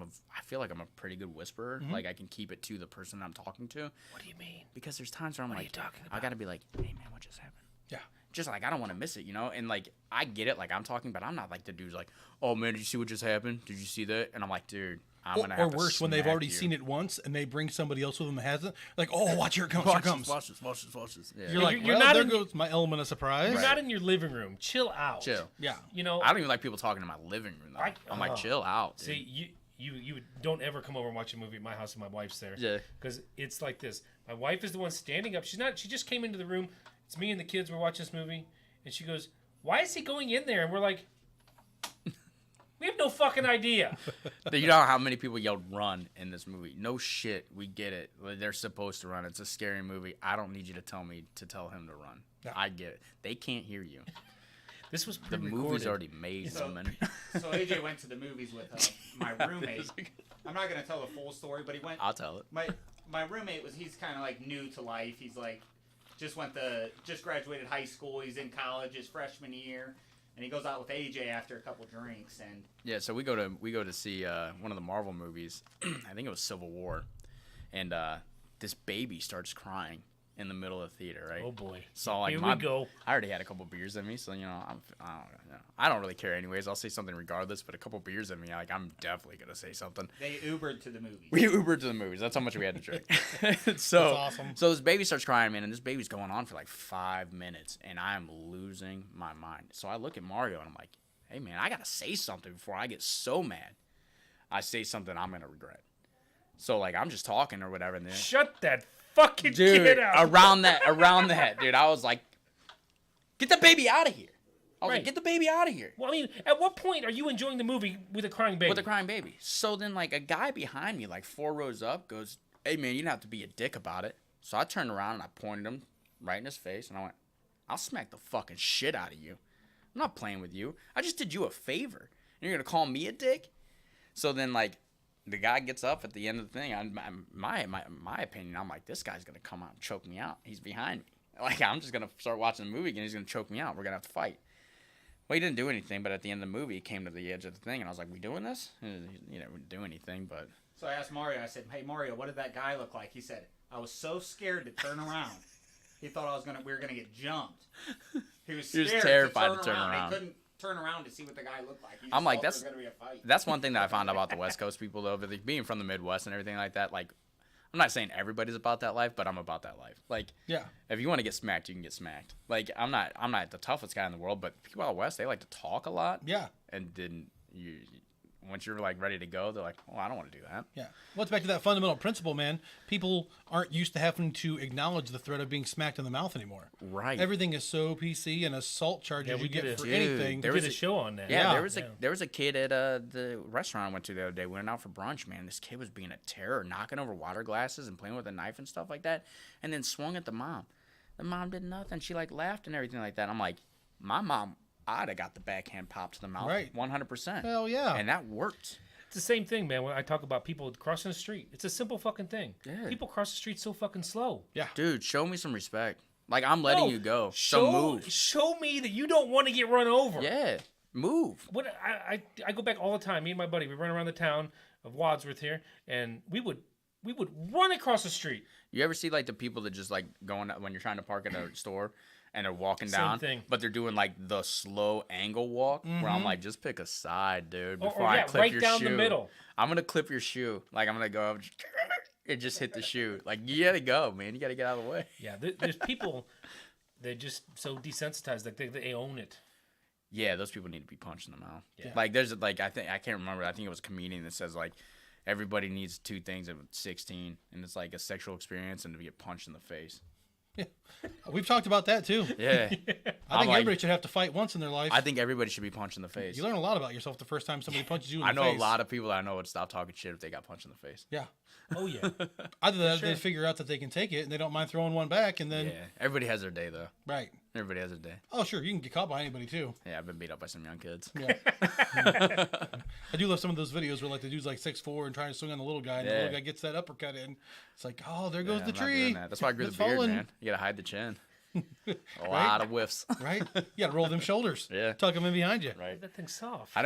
feel like I'm a pretty good whisperer. Like, I can keep it to the person I'm talking to. What do you mean? Because there's times where I'm What are like, you talking I about? gotta be like, hey man, what just happened? Yeah. Just like, I don't want to miss it, And like, I get it, like, I'm talking, but I'm not like the dude's like, oh man, did you see what just happened? Did you see that? And I'm like, dude, I'm gonna have Or to worse, when they've smack already you. seen it once and they bring somebody else with them that hasn't. Like, oh, watch, here it comes, here it comes. Watch this. Yeah. You're like, You're well, not there in- goes my element of surprise. You're not in your living room. Chill out. Chill. Yeah. I don't even like people talking in my living room, though. I'm like, chill out, dude. See, you don't ever come over and watch a movie at my house and my wife's there. Yeah. Because it's like this. My wife is the one standing up. She just came into the room. It's me and the kids. We're watching this movie. And she goes, why is he going in there? And we're like, we have no fucking idea. You know how many people yelled run in this movie? No shit. We get it. They're supposed to run. It's a scary movie. I don't need you to tell me to tell him to run. Yeah. I get it. They can't hear you. This was The pre-recorded. movie's already made, So- man. So AJ went to the movies with my roommate. I'm not gonna tell the full story, but he went. I'll tell it. My roommate he's kind of like new to life. He's like just graduated high school. He's in college his freshman year, and he goes out with AJ after a couple drinks. And Yeah, so we go to see one of the Marvel movies. I think it was Civil War, and this baby starts crying in the middle of the theater, right? Oh boy. So like Here my, we go. I already had a couple beers in me, so I don't really care anyways. I'll say something regardless, but a couple beers in me, like I'm definitely gonna say something. they Ubered to the movies. We Ubered to the movies. That's how much we had to drink. So That's awesome. So this baby starts crying, man, and this baby's going on for like 5 minutes, and I'm losing my mind. So I look at Mario and I'm like, hey man, I gotta say something before I get so mad. I say something I'm gonna regret. So like I'm just talking or whatever, and then Shut that fucking dude, kid out. around that, dude, I was like, get the baby out of here. I was Right. like, get the baby out of here. Well, I mean, at what point are you enjoying the movie with a crying baby? With a crying baby. So then, like, a guy behind me, like 4 rows up, goes, hey, man, you don't have to be a dick about it. So I turned around and I pointed him right in his face, and I went, I'll smack the fucking shit out of you. I'm not playing with you. I just did you a favor. And you're going to call me a dick? So then, like, the guy gets up at the end of the thing. My opinion, I'm like, this guy's going to come out and choke me out. He's behind me. Like, I'm just going to start watching the movie again. He's going to choke me out. We're going to have to fight. Well, he didn't do anything, but at the end of the movie, he came to the edge of the thing, and I was like, we doing this? And he didn't do anything, but... So I asked Mario. I said, "Hey Mario, what did that guy look like?" He said, "I was so scared to turn around. He thought we were gonna get jumped. He was He scared was terrified to turn around. around. He couldn't turn around to see what the guy looked like. He just I'm like, thought that's- there was gonna be a fight." That's one thing that I found out about the West Coast people, though, but being from the Midwest and everything like that, like, I'm not saying everybody's about that life, but I'm about that life. Like, Yeah. if you want to get smacked, you can get smacked. Like, I'm not the toughest guy in the world, but people out west, they like to talk a lot. Yeah. And then once you're like ready to go, they're like, oh, I don't want to do that. Yeah. Well, it's back to that fundamental principle, man. People aren't used to having to acknowledge the threat of being smacked in the mouth anymore. Right. Everything is so PC, and assault charges we you did get it. for Dude, anything. We did a show on that. Yeah, Yeah. there was a kid at the restaurant I went to the other day. We went out for brunch, man. This kid was being a terror, knocking over water glasses and playing with a knife and stuff like that, and then swung at the mom. The mom did nothing. She like laughed and everything like that. I'm like, my mom, I'd have got the backhand pop to the mouth, Right. 100%. Hell yeah. And that worked. It's the same thing, man. When I talk about people crossing the street, it's a simple fucking thing. Yeah. People cross the street so fucking slow. Dude, show me some respect. Like, I'm letting No, you go. So move. Show me that you don't want to get run over. Yeah, move. What I go back all the time. Me and my buddy, we run around the town of Wadsworth here, and we would run across the street. You ever see like the people that just like going when you're trying to park at a store and they're walking Same down, thing. but they're doing like the slow angle walk where I'm like, just pick a side, dude, before Or I yeah, clip right your down shoe. the middle. I'm gonna clip your shoe. Like I'm gonna go up and just hit the shoe. Like you gotta go, man. You gotta get out of the way. Yeah, there's people they're just so desensitized, like they own it. Yeah, those people need to be punched in the mouth. Yeah. Like there's like I can't remember. I think it was a comedian that says like everybody needs two things at 16, and it's like a sexual experience and to get punched in the face. We've talked about that too. Yeah. I think like- everybody should have to fight once in their life. I think everybody should be punched in the face. You learn a lot about yourself the first time somebody punches you in the I know face. a lot of people that I know would stop talking shit if they got punched in the face. Yeah. Oh yeah. Either that, sure. they figure out that they can take it and they don't mind throwing one back, and then Yeah. Everybody has their day, though. right. Everybody has their day. Oh, sure, you can get caught by anybody too. Yeah, I've been beat up by some young kids. Yeah. I do love some of those videos where like the dude's like 6'4" and trying to swing on the little guy, and the Yeah. little guy gets that uppercut in. It's like, oh, there goes Yeah, the I'm not tree. doing that. That's why I grew the It's beard, falling. man. You gotta hide the chin. A lot of whiffs. Right? You gotta roll them shoulders. Yeah. Tuck them in behind you. Right. That thing's soft. I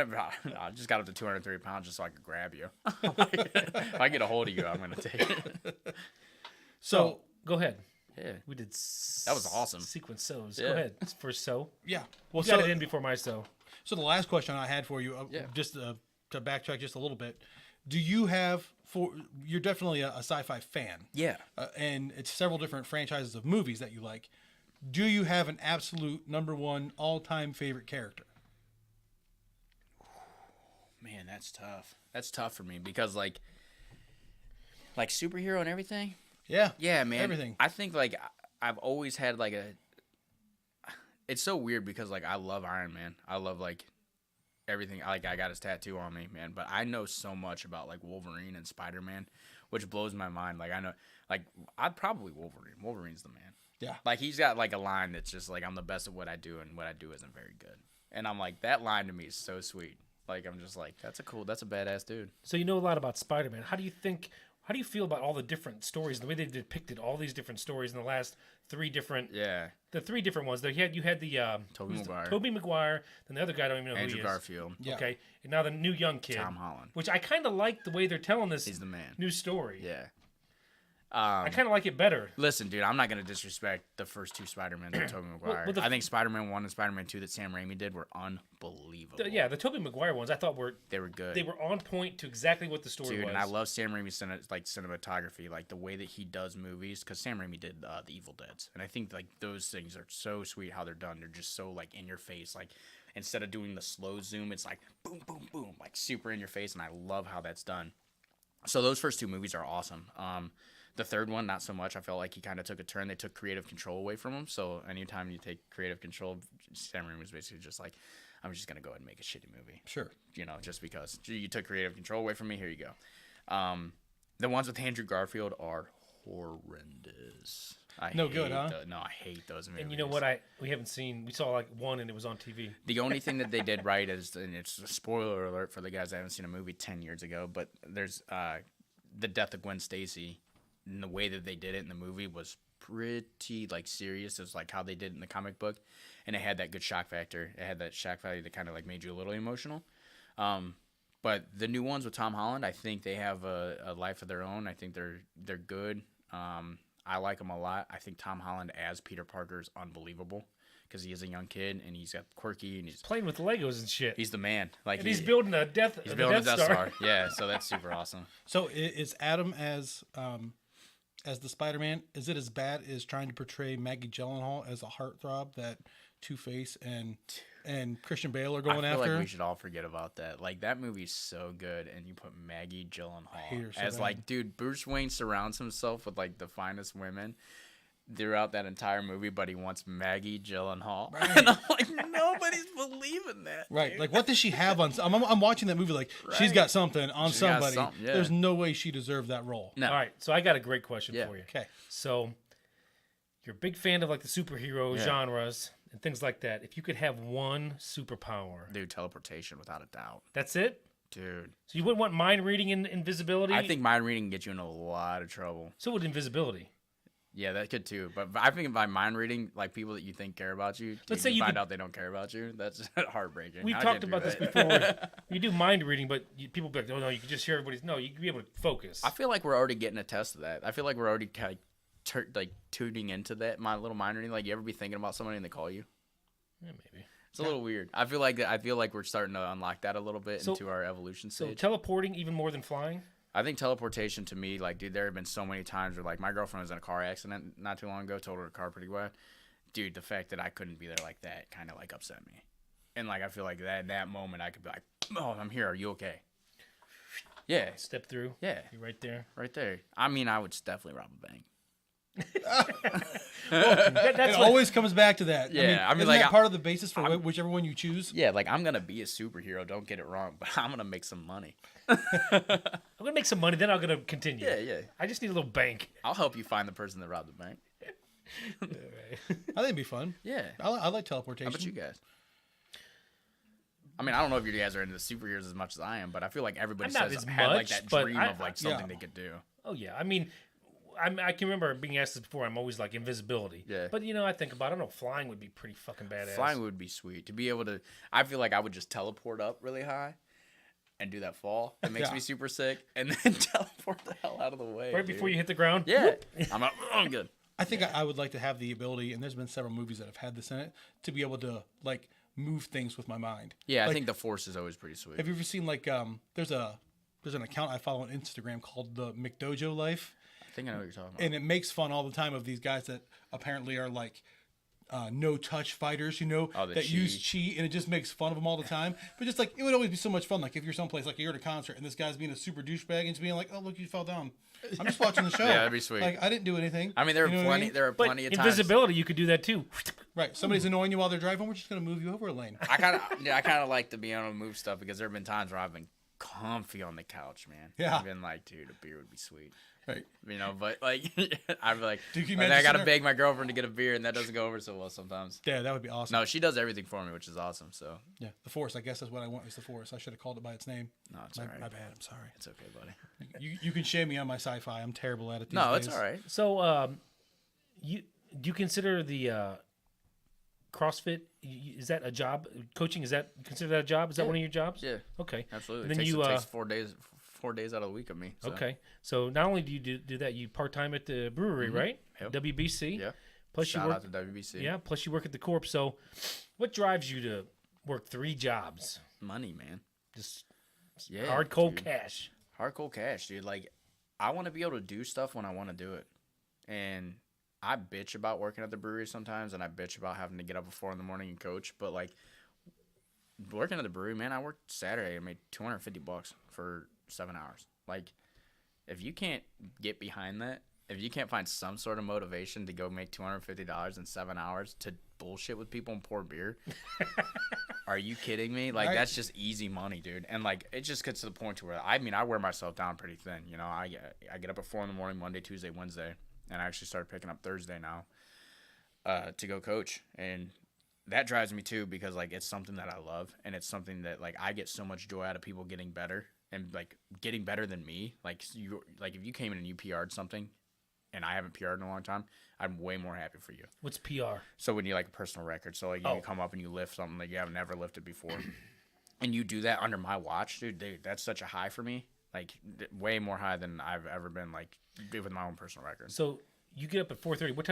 just got up to 230 pounds just so I could grab you. If I get a hold of you, I'm gonna take it. So, Go ahead. Yeah. We did. That was awesome. Sequence sows. Yeah. Go ahead. First sow. yeah. Well, Well, got so, it in before my sow. so the last question I had for you, Yeah. just to backtrack just a little bit, do you have you're definitely a sci-fi fan, Yeah. and it's several different franchises of movies that you like. Do you have an absolute number one all-time favorite character? Man, that's tough. That's tough for me because like superhero and everything. Yeah. Yeah, man. Everything. I think like I've always had like a. It's so weird because like I love Iron Man. I love like everything. Like I got his tattoo on me, man. But I know so much about like Wolverine and Spider-Man, which blows my mind. Like I know, like I'd probably Wolverine. Wolverine's the man. Yeah. Like he's got like a line that's just like I'm the best at what I do, and what I do isn't very good. And I'm like that line to me is so sweet. Like I'm just like that's a badass dude. So you know a lot about Spider-Man. How do you feel about all the different stories, the way they depicted all these different stories in the last three different ones? You had the Tobey Maguire. Tobey Maguire, then the other guy I don't even know Andrew who he is. Garfield. Yeah. Okay, and now the new young kid, Tom Holland. which I kind of like the way they're telling this He's the man. new story. Yeah. I kind of like it better. Listen, dude, I'm not gonna disrespect the first two Spider-Man that Tobey Maguire. well, I think Spider-Man 1 and Spider-Man 2 that Sam Raimi did were unbelievable. The Tobey Maguire ones I thought They were good. they were on point to exactly what the story Dude, was. and I love Sam Raimi's cinematography, like the way that he does movies, because Sam Raimi did The Evil Deads, and I think like those things are so sweet how they're done. They're just so like in your face, like instead of doing the slow zoom, it's like boom, boom, boom, like super in your face, and I love how that's done. So those first two movies are awesome. The third one, not so much. I felt like he kind of took a turn. They took creative control away from him. So anytime you take creative control, Sam Raimi was basically just like, I'm just going to go ahead and make a shitty movie. Sure. You know, just because you took creative control away from me, here you go. The ones with Andrew Garfield are horrendous. No good, huh? No, I hate those movies. and you know what? We haven't seen. We saw like one, and it was on TV. The only thing that they did right is, and it's a spoiler alert for the guys that haven't seen a movie 10 years ago, but there's the death of Gwen Stacy. And the way that they did it in the movie was pretty like serious. It was like how they did it in the comic book, and it had that good shock factor. It had that shock value that kind of like made you a little emotional. But the new ones with Tom Holland, I think they have a life of their own. I think they're good. I like them a lot. I think Tom Holland as Peter Parker is unbelievable because he is a young kid and he's got quirky and he's Playing with Legos and shit. the man. Like and he's building a He's building a Death Star. Yeah, so that's super awesome. So is Adam as as the Spider-Man, is it as bad as trying to portray Maggie Gyllenhaal as a heartthrob that Two-Face and Christian Bale are going I feel after? like we should all forget about that. Like, that movie's so good, and you put Maggie hate Gyllenhaal her so as, bad. like, dude, Bruce Wayne surrounds himself with, like, the finest women throughout that entire movie, but he wants Maggie Gyllenhaal. Right. And I'm like, nobody's believing that. Right, dude. like what does she have on? I'm watching that movie like she's Right. got something on She's got somebody. something, yeah. There's no way she deserved that role. No. All right, so I got a great question Yeah. for you. Okay, So, you're a big fan of like the superhero Yeah. genres and things like that. If you could have one superpower, Dude, teleportation, without a doubt. that's it? Dude. So you wouldn't want mind reading and invisibility? I think mind reading can get you in a lot of trouble. so would invisibility. Yeah, that could too. But I think by mind reading, like people that you think care about you, Let's you say you find could- out they don't care about you. That's heartbreaking. We've I talked can't do about this that. before. You do mind reading, but people be like, oh no, you can just hear everybody's. No, you can be able to focus. I feel like we're already getting a test of that. I feel like we're already kind of tuning into that. My little mind reading. Like, you ever be thinking about somebody and they call you? Yeah, maybe. It's a little weird. I feel like we're starting to unlock that a little bit So- into our evolution So stage. teleporting even more than flying? I think teleportation to me, like, dude, there have been so many times where, like, my girlfriend was in a car accident not too long ago, totaled her car pretty bad. Dude, the fact that I couldn't be there like that kind of, like, upset me. And, like, I feel like that moment I could be like, oh, I'm here. Are you okay? Yeah. Step through. Yeah. You're right there. Right there. I mean, I would definitely rob a bank. That's it what- always comes back to that. Yeah, I mean, isn't like, that part of the basis for I'm- whichever one you choose? Yeah, like, I'm going to be a superhero. Don't get it wrong. But I'm going to make some money. I'm gonna make some money, then I'm gonna continue. Yeah, yeah. I just need a little bank. I'll help you find the person that robbed the bank. I think it'd be fun. Yeah. I like How teleportation. about you guys? I mean, I don't know if you guys are into superheroes as much as I am, but I feel like everybody I'm not says as had like much, that but dream I- of like something yeah. they could do. Oh yeah, I mean, I can remember being asked this before. I'm always like invisibility. Yeah. But I think about it. I don't know. Flying would be pretty fucking badass. Flying would be sweet to be able to. I feel like I would just teleport up really high, and do that fall. It makes Yeah. me super sick, and then teleport the hell out of the way right dude. before you hit the ground. Yeah, Whoop. I'm good. I think I would like to have the ability, and there's been several movies that have had this in it, to be able to like move things with my mind. Yeah, I Like, think the Force is always pretty sweet. Have you ever seen like there's an account I follow on Instagram called the McDojo Life, I think I know what you're talking about. and it makes fun all the time of these guys that apparently are like no touch fighters, Oh, the that use chi. chi, and it just makes fun of them all the time. But just like it would always be so much fun, like if you're someplace like you're at a concert and this guy's being a super douchebag and just being like, "Oh look, you fell down." I'm just watching the show. Yeah, that'd be sweet. Like I didn't do anything. I mean, there are You know what I plenty. mean? There are But plenty of times. invisibility, you could do that too. Right. Somebody's annoying you while they're driving. We're just gonna move you over a lane. I kind of like to be able to move stuff because there have been times where I've been comfy on the couch, man. Yeah. I've been like, dude, a beer would be sweet. Right. But like, I'd be like, Dude, can you but then I imagine gotta sitting there- beg my girlfriend to get a beer, and that doesn't go over so well sometimes. Yeah, that would be awesome. No, she does everything for me, which is awesome. So Yeah, the Force. I guess that's what I want is the Force. I should have called it by its name. no, it's My, all right. my bad. I'm sorry. It's okay, buddy. You can shame me on my sci-fi. I'm terrible at it. These No, it's days. all right. So, do you consider the CrossFit? Is that a job? Coaching, is that consider that a job? Is that Yeah. one of your jobs? Yeah, Okay. absolutely. Then it you, takes 4 days out of the week of me. So. Okay. So not only do you do that, you part time at the brewery, Mhm. right? Yep. WBC. Yeah. Plus Shout you work. out to WBC. Yeah. Plus you work at the Corp. So, what drives you to work 3 jobs? Money, man. Just Yeah. hard cold dude. cash. Hard cold cash, dude. Like, I want to be able to do stuff when I want to do it. And I bitch about working at the brewery sometimes, and I bitch about having to get up at 4 a.m. and coach. But, like, working at the brewery, man, I worked Saturday and made $250 for 7 hours. Like, if you can't get behind that, if you can't find some sort of motivation to go make $250 in 7 hours to bullshit with people and pour beer, are you kidding me? Like, Right. that's just easy money, dude. And, like, it just gets to the point to where, I mean, I wear myself down pretty thin. I get up at 4 a.m. Monday, Tuesday, Wednesday, and I actually started picking up Thursday now to go coach. And that drives me, too, because, like, it's something that I love, and it's something that, like, I get so much joy out of people getting better and, like, getting better than me. Like, if you came in and you PR'd something, and I haven't PR'd in a long time, I'm way more happy for you. What's PR? So when you like a personal record, so like you come up and you lift something that you have never lifted before, and you do that under my watch, dude, that's such a high for me. Like way more high than I've ever been like with my own personal record. So you get up at 4:30. What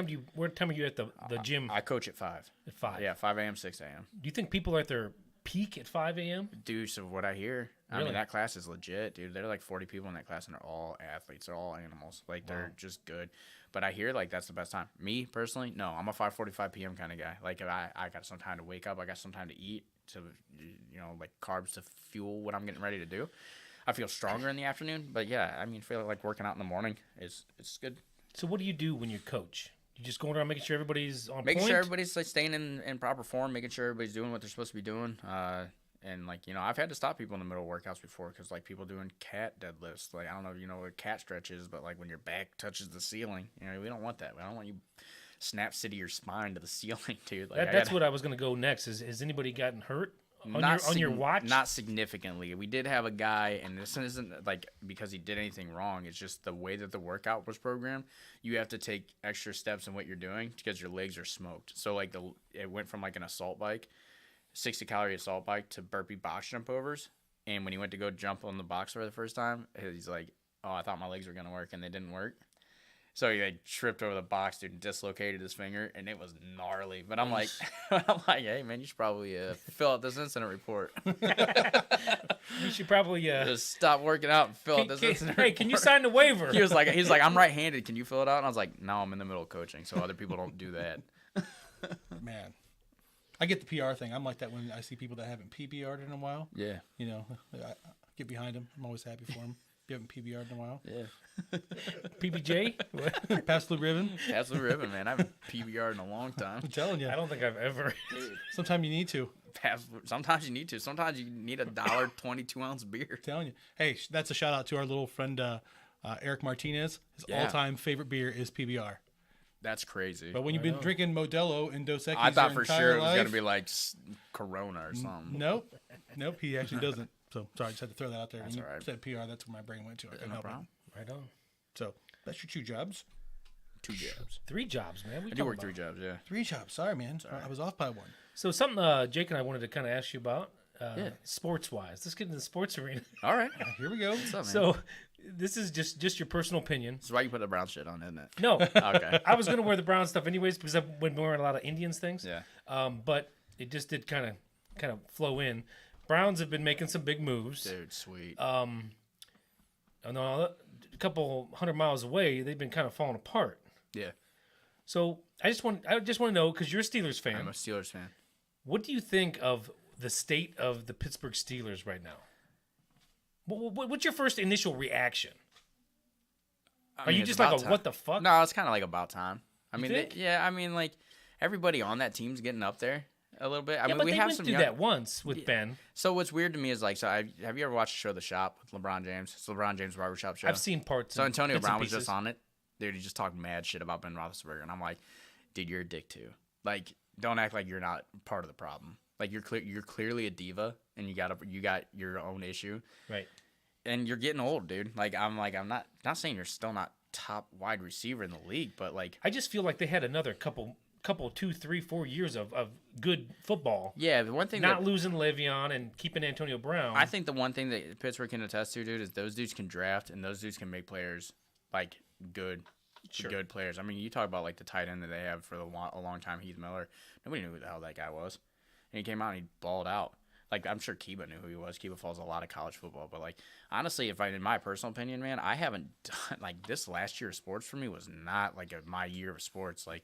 time are you at the gym? I coach at 5. At 5. Yeah, 5 a.m., 6 a.m. Do you think people are at their peak at 5 a.m.? Dude, so what I hear, I Really? mean, that class is legit, dude. There are like 40 people in that class, and they're all athletes. They're all animals. Like, they're just good. But I hear, like, that's the best time. Me, personally, no. I'm a 5:45 p.m. kind of guy. Like, if I got some time to wake up. I got some time to eat, to, like, carbs to fuel what I'm getting ready to do. I feel stronger in the afternoon. But, yeah, I mean, I feel like working out in the morning it's good. So what do you do when you coach? You just going around making sure everybody's on Making point? sure everybody's like staying in proper form, making sure everybody's doing what they're supposed to be doing. And like, I've had to stop people in the middle of workouts before because like people doing cat deadlifts. Like, I don't know if you know what cat stretch is, but like when your back touches the ceiling, we don't want that. I don't want you snap city your spine to the ceiling, dude. Like, That's what I was going to go next. Has anybody gotten hurt on your watch? Not significantly. We did have a guy, and this isn't like because he did anything wrong. It's just the way that the workout was programmed. You have to take extra steps in what you're doing because your legs are smoked. So like it went from like an assault bike, 60-calorie assault bike, to burpee box jump overs. And when he went to go jump on the box for the first time, he's like, "Oh, I thought my legs were gonna work, and they didn't work." So he like tripped over the box, dude, and dislocated his finger, and it was gnarly. But I'm like, hey man, you should probably fill out this incident report. You should probably just stop working out and fill out this incident report. Hey, can you sign the waiver? He's like, I'm right-handed. Can you fill it out? And I was like, no, I'm in the middle of coaching, so other people don't do that. Man, I get the PR thing. I'm like that when I see people that haven't PBR'd in a while. Yeah. I get behind them. I'm always happy for them. You haven't PBR'd in a while. Yeah. PBJ? Pass the ribbon. Pass the ribbon, man. I haven't PBR'd in a long time. I'm telling you. I don't think I've ever. Sometimes you need to. Sometimes you need to. Sometimes you need a $1 22-ounce beer. I'm telling you. Hey, that's a shout out to our little friend Eric Martinez. His all-time favorite beer is PBR. That's crazy. But when you've been drinking Modelo and Dos Equis I thought for sure it was going going to be like Corona or something. Nope, he actually doesn't. So, sorry, I just had to throw that out there. That's when you all right. said PR, that's where my brain went to. I couldn't help problem. Right on. it. So, that's your 2 jobs. 2 jobs. 3 jobs, man. I do work 3 jobs, yeah. 3 jobs. Sorry, man. I was off by 1. So something Jake and I wanted to kind of ask you about, sports-wise. Let's get into the sports arena. All right. Here we go. What's up, man? So this is just your personal opinion. This is why you put the brown shit on, isn't it? No. Okay. I was going to wear the brown stuff anyways because I've been wearing a lot of Indians things. Yeah. But it just did kind of flow in. Browns have been making some big moves. Dude, sweet. A couple 100 miles away, they've been kind of falling apart. Yeah. So I just want to know, because you're a Steelers fan. I'm a Steelers fan. What do you think of the state of the Pittsburgh Steelers right now? What's your first initial reaction? Are you just like, what the fuck? No, it's kind of like about time. I You mean, think? like everybody on that team's getting up there a little bit. I mean, but we they have went some through young... that once with Ben. So what's weird to me is like, have you ever watched the show The Shop with LeBron James? It's LeBron James barbershop show. I've seen parts. So Antonio bits and Brown was pieces. just on it. Dude, he just talked mad shit about Ben Roethlisberger, and I'm like, dude, you're a dick too. Like, don't act like you're not part of the problem. Like, you're clearly a diva, and you got your own issue. Right. And you're getting old, dude. I'm not saying you're still not top wide receiver in the league, but like, I just feel like they had another couple 2, 3, 4 years of good football. yeah, the one thing Not losing Le'Veon and keeping Antonio Brown. I think the one thing that Pittsburgh can attest to, dude, is those dudes can draft and those dudes can make players like good players. I mean, you talk about like the tight end that they have for a long time, Heath Miller. Nobody knew who the hell that guy was, and he came out and he balled out. Like, I'm sure Kiba knew who he was. Kiba follows a lot of college football, but like, honestly, in my personal opinion, man, I haven't done like this last year of sports for me was not like my year of sports. Like,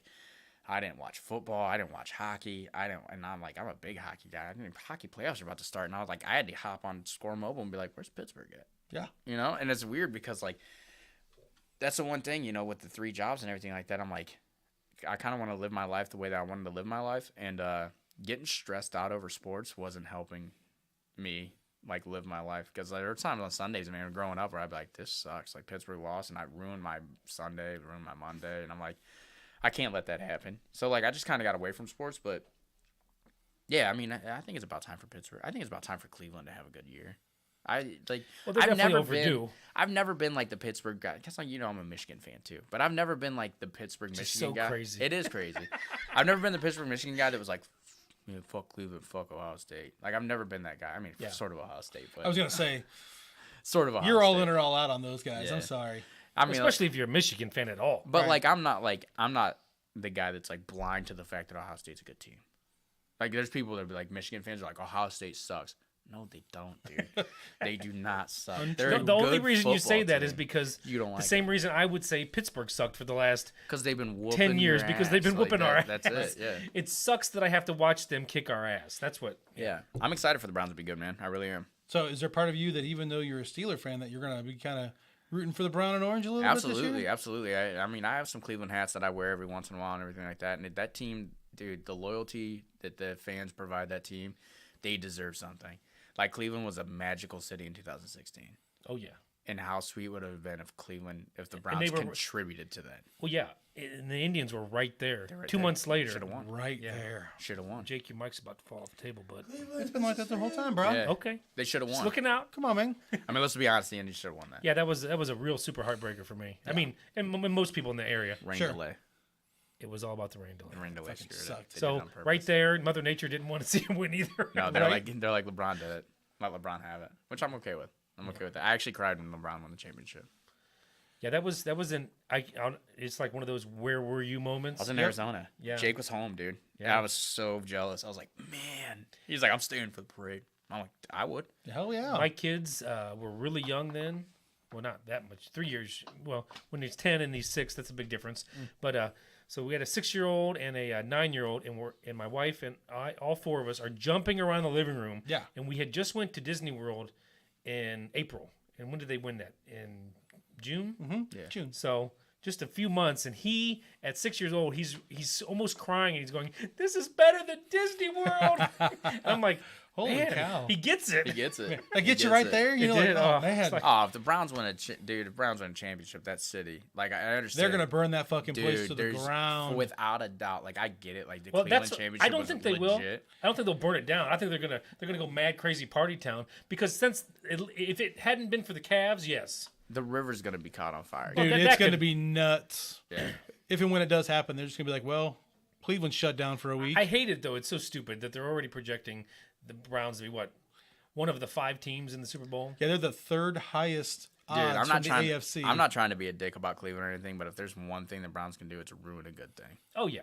I didn't watch football. I didn't watch hockey. And I'm a big hockey guy. I mean, hockey playoffs are about to start, and I was like, I had to hop on Score Mobile and be like, where's Pittsburgh at? Yeah. And it's weird because like, that's the one thing, with the 3 jobs and everything like that. I'm like, I kind of want to live my life the way that I wanted to live my life, and getting stressed out over sports wasn't helping me like live my life, because there were times on Sundays, man, growing up where I'd be like, this sucks, like Pittsburgh lost, and I ruined my Sunday, ruined my Monday, and I'm like, I can't let that happen. So like, I just kind of got away from sports. But yeah, I mean, I think it's about time for Pittsburgh. I think it's about time for Cleveland to have a good year. I've never been like the Pittsburgh guy. Guess I'm a Michigan fan too, but I've never been like the Pittsburgh Michigan guy. Crazy. It is crazy. I've never been the Pittsburgh Michigan guy that was like, fuck Cleveland, fuck Ohio State. Like, I've never been that guy. I mean, sort of Ohio State, but I was going to say, sort of Ohio you're all State. in or all out on those guys. Yeah. I'm sorry. I mean, especially if you're a Michigan fan at all. but Right. I'm not the guy that's like blind to the fact that Ohio State's a good team. Like, there's people that be like, Michigan fans are like, Ohio State sucks. No, they don't, dude. They do not suck. They're The only reason you say that is because you don't like the same reason I would say Pittsburgh sucked for the last because they've been whooping 10 years your because they've been ass. whooping Like, our That's ass. it. Yeah. It sucks that I have to watch them kick our ass. That's what. Yeah. I'm excited for the Browns to be good, man. I really am. So, is there part of you that even though you're a Steeler fan, that you're gonna be kind of rooting for the brown and orange a little bit this Absolutely, year? absolutely. I mean, I have some Cleveland hats that I wear every once in a while and everything like that. And that team, dude, the loyalty that the fans provide that team, they deserve something. Like, Cleveland was a magical city in 2016. Oh yeah. And how sweet would it have been if the Browns contributed to that. Well, yeah. And the Indians were right there. They're right 2 there. months later. Should have won. Right Yeah. there. Should have won. Jake, your mic's about to fall off the table, bud. It's been like that the whole time, bro. Yeah. Okay. They should have Just won. looking out. Come on, man. I mean, let's be honest. The Indians should have won that. Yeah, that was a real super heartbreaker for me. I mean, and most people in the area. Rain Sure. delay. It was all about the rain delay. The rain delay Fucking screwed it. sucked. They did it So on purpose. right there, Mother Nature didn't want to see him win either. No, they're right? like LeBron did it. Let LeBron have it, which I'm okay with. I'm okay with that. I actually cried when LeBron won the championship. Yeah, that was it's like one of those where were you moments. I was in Arizona. Yeah. Jake was home, dude. Yeah. I was so jealous. I was like, man. He's like, I'm staying for the parade. I'm like, I would. Hell yeah. My kids were really young then. Well, not that much. 3 years. Well, when he's 10 and he's 6, that's a big difference. But so we had a 6-year-old and a 9-year-old, and my wife and I, all 4 of us, are jumping around the living room. Yeah. And we had just went to Disney World in April. And when did they win that? In June. Mm-hmm. Yeah. June. So just a few months, and he at 6 years old, he's almost crying, and he's going, "This is better than Disney World." And I'm like, Holy man, cow. he gets it. He gets it. That He gets you gets right it. there. You It know, did. like, oh, Oh, man. it's like- Oh, if the Browns win the Browns win a championship, that city, like, I understand. They're going to burn that fucking place to the there's- ground. without a doubt. Like, I get it. Like, the Well, Cleveland that's. championship I don't was think they will. legit. I don't think they'll burn it down. I think they're gonna go mad crazy party town because if it hadn't been for the Cavs, yes. The river's going to be caught on fire. Well, Dude, that it's going to could- be nuts. Yeah. If and when it does happen, they're just going to be like, well, Cleveland's shut down for a week. I hate it though. It's so stupid that they're already projecting the Browns to be one of the 5 teams in the Super Bowl. Yeah, they're the 3rd highest Dude, odds I'm not from the trying. AFC. I'm not trying to be a dick about Cleveland or anything, but if there's one thing the Browns can do, it's ruin a good thing. Oh yeah.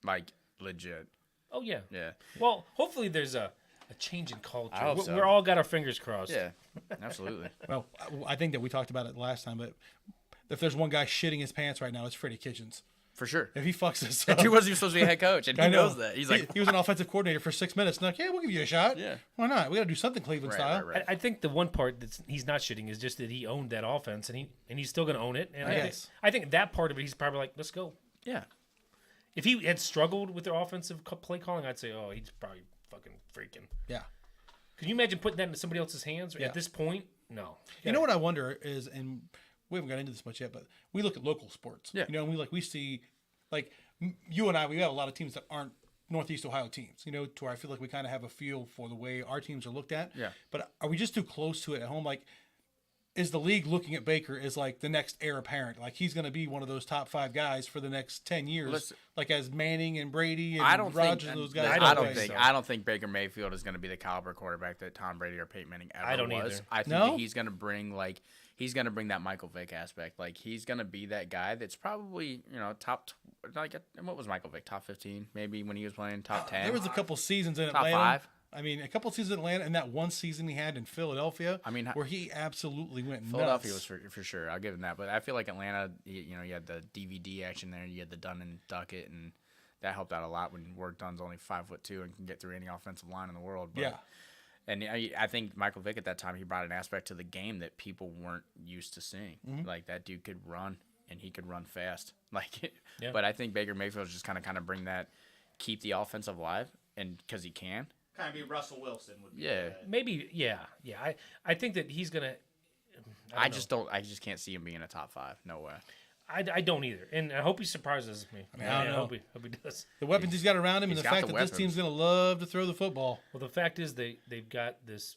Like, legit. Oh yeah. Yeah. Well, hopefully there's a change in culture. I hope so. We're all got our fingers crossed. Yeah. Absolutely. Well, I think that we talked about it last time, but if there's one guy shitting his pants right now, it's Freddie Kitchens. For sure. If he fucks this That up, dude wasn't even supposed to be a head coach, and I he know. knows that. He's like, he was an offensive coordinator for 6 minutes. And like, yeah, we'll give you a shot. Yeah. Why not? We got to do something Cleveland style. right. I think the one part that he's not shitting is just that he owned that offense, and he's still going to own it. And Yes. I think that part of it, he's probably like, let's go. Yeah. If he had struggled with their offensive play calling, I'd say, oh, he's probably fucking freaking. Yeah. Can you imagine putting that into somebody else's hands Yeah. at this point? No. You know what I wonder is, and we haven't got into this much yet, but we look at local sports. Yeah. You know, and we see, like, you and I, we have a lot of teams that aren't Northeast Ohio teams, you know, to where I feel like we kind of have a feel for the way our teams are looked at. Yeah. But are we just too close to it at home? Like, is the league looking at Baker as like the next heir apparent? Like, he's going to be one of those top 5 guys for the next 10 years, Listen, like as Manning and Brady and I don't Rodgers think. and those guys. I don't think Baker Mayfield is going to be the caliber quarterback that Tom Brady or Peyton Manning ever I don't was. either. I think No? that he's going to bring that Michael Vick aspect. Like, he's going to be that guy that's probably, you know, what was Michael Vick? Top 15 maybe when he was playing, top 10. There was a couple seasons in Top Atlanta. 5. I mean, a couple seasons in Atlanta, and that one season he had in Philadelphia, I mean, where he absolutely went Philadelphia nuts. was for sure. I'll give him that. But I feel like Atlanta, you had the DVD action there. You had the Dunn and Duckett, and that helped out a lot when Work Dunn's only 5'2" and can get through any offensive line in the world. But, Yeah. And I think Michael Vick at that time, he brought an aspect to the game that people weren't used to seeing. Mm-hmm. Like, that dude could run, and he could run fast. Like, Yeah. But I think Baker Mayfield's just kind of bring that, keep the offense alive, and because he can. Kind of be Russell Wilson would be. Yeah. Maybe, yeah. I think that he's going to. I just can't see him being a top 5. No way. I don't either, and I hope he surprises me. I don't know. Hope he does. The weapons he's got around him, and He's the got fact the that this weapons. team's going to love to throw the football. Well, the fact is they've got this.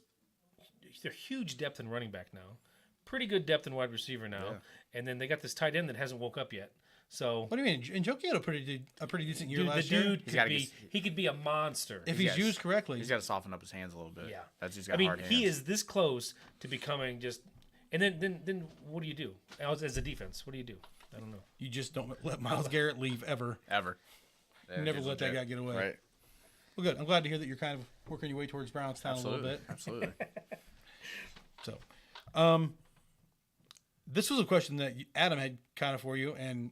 They're huge depth in running back now, pretty good depth in wide receiver now, and then they got this tight end that hasn't woke up yet. So What do you mean? And Njoku had a pretty decent year dude, the last year. dude He's gotta he could be a monster. If He's he's got- used correctly. He's got to soften up his hands a little bit. Yeah. That's he's I got mean, hard hands. he is this close to becoming just. And then what do you do as a defense? What do you do? I don't know. You just don't let Myles Garrett leave ever. ever. You never let that guy get away. Right. Well, good. I'm glad to hear that you're kind of working your way towards Brownstown a little bit. Absolutely. So, this was a question that Adam had kind of for you, and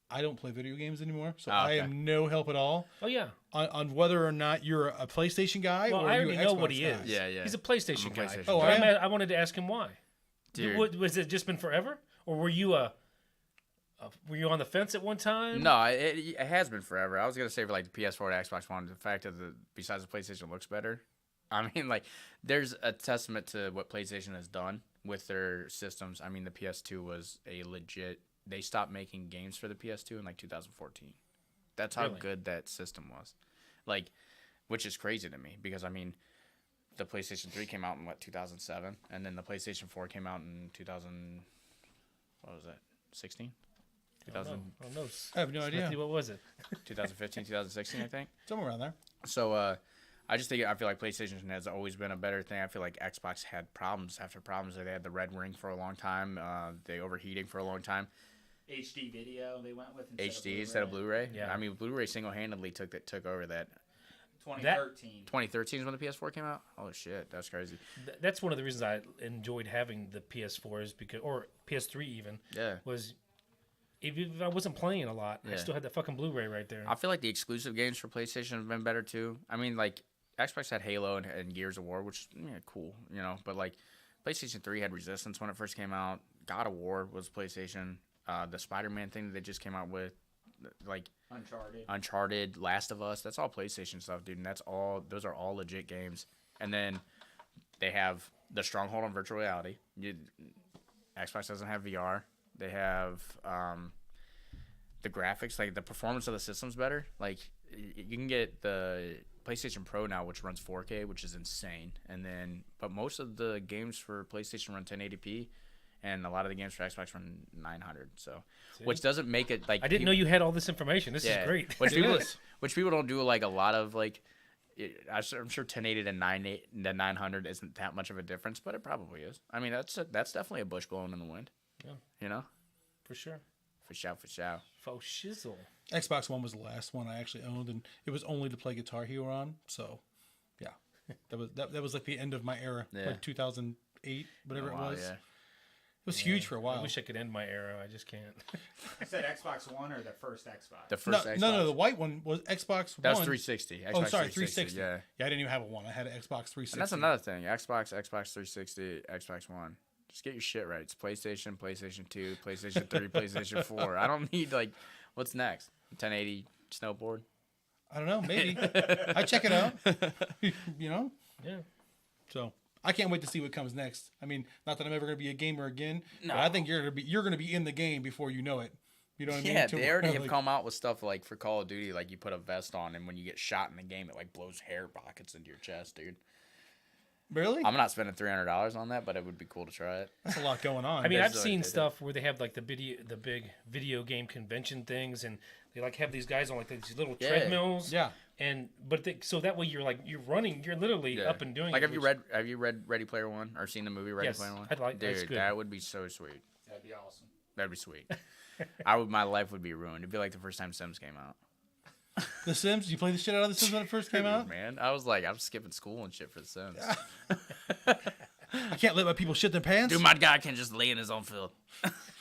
I don't play video games anymore, so I am no help at all. Oh yeah. On whether or not you're a PlayStation guy Well, or I you're already an know Xbox what he guy. is. Yeah. He's a PlayStation guy. PlayStation Oh, But I am? I wanted to ask him why. Dude. Was it just been forever, or were you were you on the fence at one time? No, it has been forever. I was gonna say for like the PS4 to Xbox One, the fact that besides the PlayStation looks better. I mean, like, there's a testament to what PlayStation has done with their systems. I mean, the PS2 was a legit. They stopped making games for the PS2 in like 2014. That's how Really? good that system was, like, which is crazy to me because I mean, the PlayStation 3 came out in 2007, and then the PlayStation 4 came out in 2000. What was that? 16. I don't know. I have no idea. Smithy, what was it? 2015, 2016, I think. Somewhere around there. So I feel like PlayStation has always been a better thing. I feel like Xbox had problems after problems. They had the red ring for a long time. They overheating for a long time. HD video they went with Instead of Blu-ray. Yeah. I mean, Blu-ray single-handedly took over that. 2013. 2013 is when the PS4 came out. Oh shit, that's crazy. That's one of the reasons I enjoyed having the PS4 is because, or PS3 even, Yeah. was if I wasn't playing a lot, I Yeah. still had that fucking Blu-ray right there. I feel like the exclusive games for PlayStation have been better too. I mean, like Xbox had Halo and Gears of War, which cool, but like PlayStation 3 had Resistance when it first came out. God of War was PlayStation. The Spider-Man thing that they just came out with, like Uncharted, Last of Us, that's all PlayStation stuff, dude. And those are all legit games. And then they have the stronghold on virtual reality. Xbox doesn't have VR. They have the graphics, like the performance of the system's better. Like you can get the PlayStation Pro now, which runs 4K, which is insane. But most of the games for PlayStation run 1080p. And a lot of the games for Xbox run 900, which doesn't make it like. I didn't know you had all this information. This is great. Which people don't do like a lot of like. I'm sure 1080 to 900 isn't that much of a difference, but it probably is. I mean, that's definitely a bush blowing in the wind. Yeah, for sure. For sure. Faux shizzle. Xbox One was the last one I actually owned, and it was only to play Guitar Hero on. So, yeah, that was like the end of my era, like 2008, whatever it was. Yeah. It was huge for a while. I wish I could end my era. I just can't. I said Xbox One or the first Xbox? The first Xbox. No, the white one was Xbox One. That was 360. Oh, sorry, 360. Yeah, I didn't even have a one. I had an Xbox 360. And that's another thing. Xbox 360, Xbox One. Just get your shit right. It's PlayStation, PlayStation 2, PlayStation 3, PlayStation 4. I don't need, like, what's next? 1080 snowboard? I don't know. Maybe. I check it out. Yeah. So I can't wait to see what comes next. I mean, not that I'm ever going to be a gamer again, but I think you're going to be in the game before you know it. You know what I mean? Yeah, they already have come out with stuff like for Call of Duty, like you put a vest on, and when you get shot in the game, it like blows hair pockets into your chest, dude. Really? I'm not spending $300 on that, but it would be cool to try it. That's a lot going on. I mean, I've That's seen what they stuff where they have like the big video game convention things, and they like have these guys on like these little treadmills. Yeah. So that way you're running, you're literally up and doing. Like, it, have you read Ready Player One or seen the movie Ready Player One? I'd like. That's Dude, good. that would be so sweet. That'd be awesome. That'd be sweet. My life would be ruined. It'd be like the first time Sims came out. The Sims? You played the shit out of The Sims when it first came out? Man, I was like, I'm skipping school and shit for the Sims. I can't let my people shit their pants. Dude, my guy can just lay in his own field.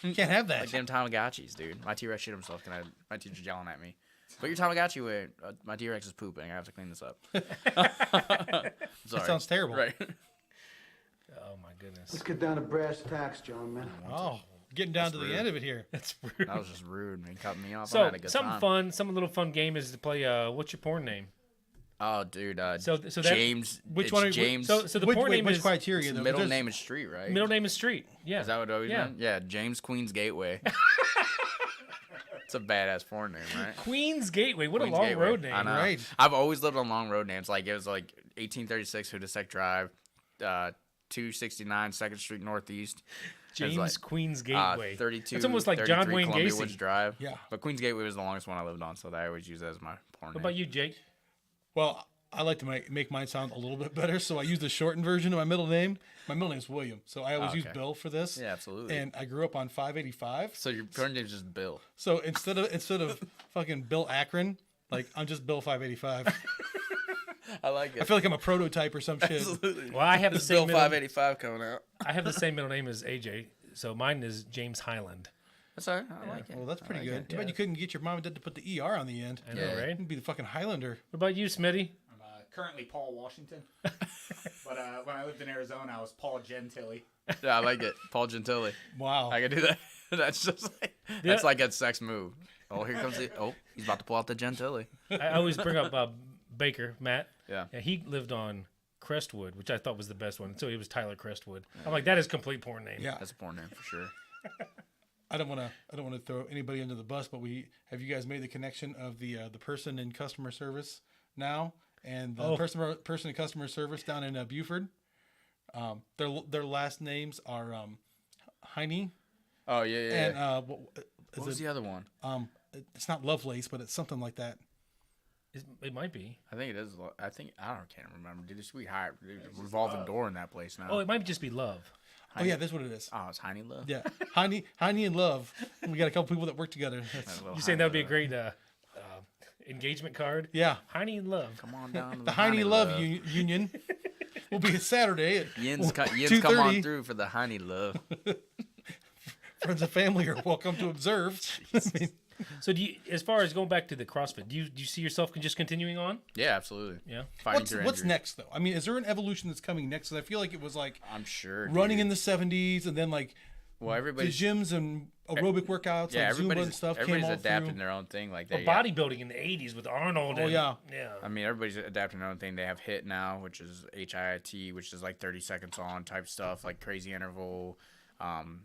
Can't have that. Like them Tamagotchis, dude. My T-Rex shit himself. My teacher's yelling at me. Put your Tamagotchi away. My T-Rex is pooping. I have to clean this up. Sorry. That sounds terrible. Right. Oh my goodness. Let's get down to brass tacks, gentlemen. Oh, getting down to the end of it here. That's rude. That was just rude, man. Cutting me off. I So had a good something time. fun, some little fun game is to play. What's your porn name? Oh, dude. So that- James. Which it's one? James. So the porn name which is criteria? his Though? middle There's- name is Street, right? middle name is Street. Yeah. Is that what it always Yeah. been? Yeah, James Queen's Gateway. It's a badass porn name, right? Queen's Gateway. What Queen's a long Gateway. road name. I know. Right. I've always lived on long road names. Like it was like 1836 Hoodesek Drive, 269 2nd Street Northeast. James like, Queen's Gateway. 32. That's almost like John 33 Wayne Columbia Gacy. Woods Drive. Yeah. But Queen's Gateway was the longest one I lived on, so I always use that as my porn What name. about you, Jake? Well, I like to make mine sound a little bit better, so I use the shortened version of my middle name. My middle name's William, so I always use Okay. Bill for this. Yeah, absolutely. And I grew up on 585. So your porn name is just Bill. So instead of fucking Bill Akron, like I'm just Bill 585. I like it. I feel like I'm a prototype or some shit. Absolutely. Well, I have the This same Bill middle, 585 coming out. I have the same middle name as AJ, so mine is James Highland. That's all right. I like it. Well, that's pretty I like good. it. Too bad you couldn't get your mom and dad to put the ER on the end. I know, Yeah. right? You'd be the fucking Highlander. What about you, Smitty? I'm currently Paul Washington. But when I lived in Arizona, I was Paul Gentili. Yeah, I like it. Paul Gentili. Wow. I can do that. That's just like that's like a sex move. Oh, here comes the. Oh, he's about to pull out the Gentili. I always bring up Baker, Matt. Yeah. He lived on Crestwood, which I thought was the best one. So he was Tyler Crestwood. I'm like, that is complete porn name. Yeah. That's a porn name for sure. I don't want to throw anybody under the bus, but have you guys made the connection of the person in customer service now and the person in customer service down in Buford? Their last names are Heine. Oh yeah, yeah. And what was the other one? It's not Lovelace, but it's something like that. It might be. I think it is. Can't remember. Dude, we hired revolving door in that place now. Oh, it might just be Love. Oh yeah, that's what it is. Oh, it's Heine Love. Yeah, Heine and Love. We got a couple people that work together. You saying that would be a great engagement card? Yeah, Heine and Love. Come on down to the Heine Love Union will be Saturday at Yin's come 2:30. on through for the Heine Love. Friends and family are welcome to observe. I mean, So do you, as far as going back to the CrossFit, do you see yourself just continuing on? Yeah, absolutely. Yeah. Fighting what's through what's injury. next though? I mean, is there an evolution that's coming next? 'Cause I feel like it was like I'm sure. running dude. in the '70s, and then like Well, the everybody's gyms and aerobic workouts, yeah, like Zumba everybody's and stuff came everybody's all adapting through. their own thing. Like Or they bodybuilding in the 80s with Arnold. Oh, and, yeah. Yeah. I mean, everybody's adapting their own thing. They have HIIT now, which is HIIT, which is like 30 seconds on type stuff, like crazy interval,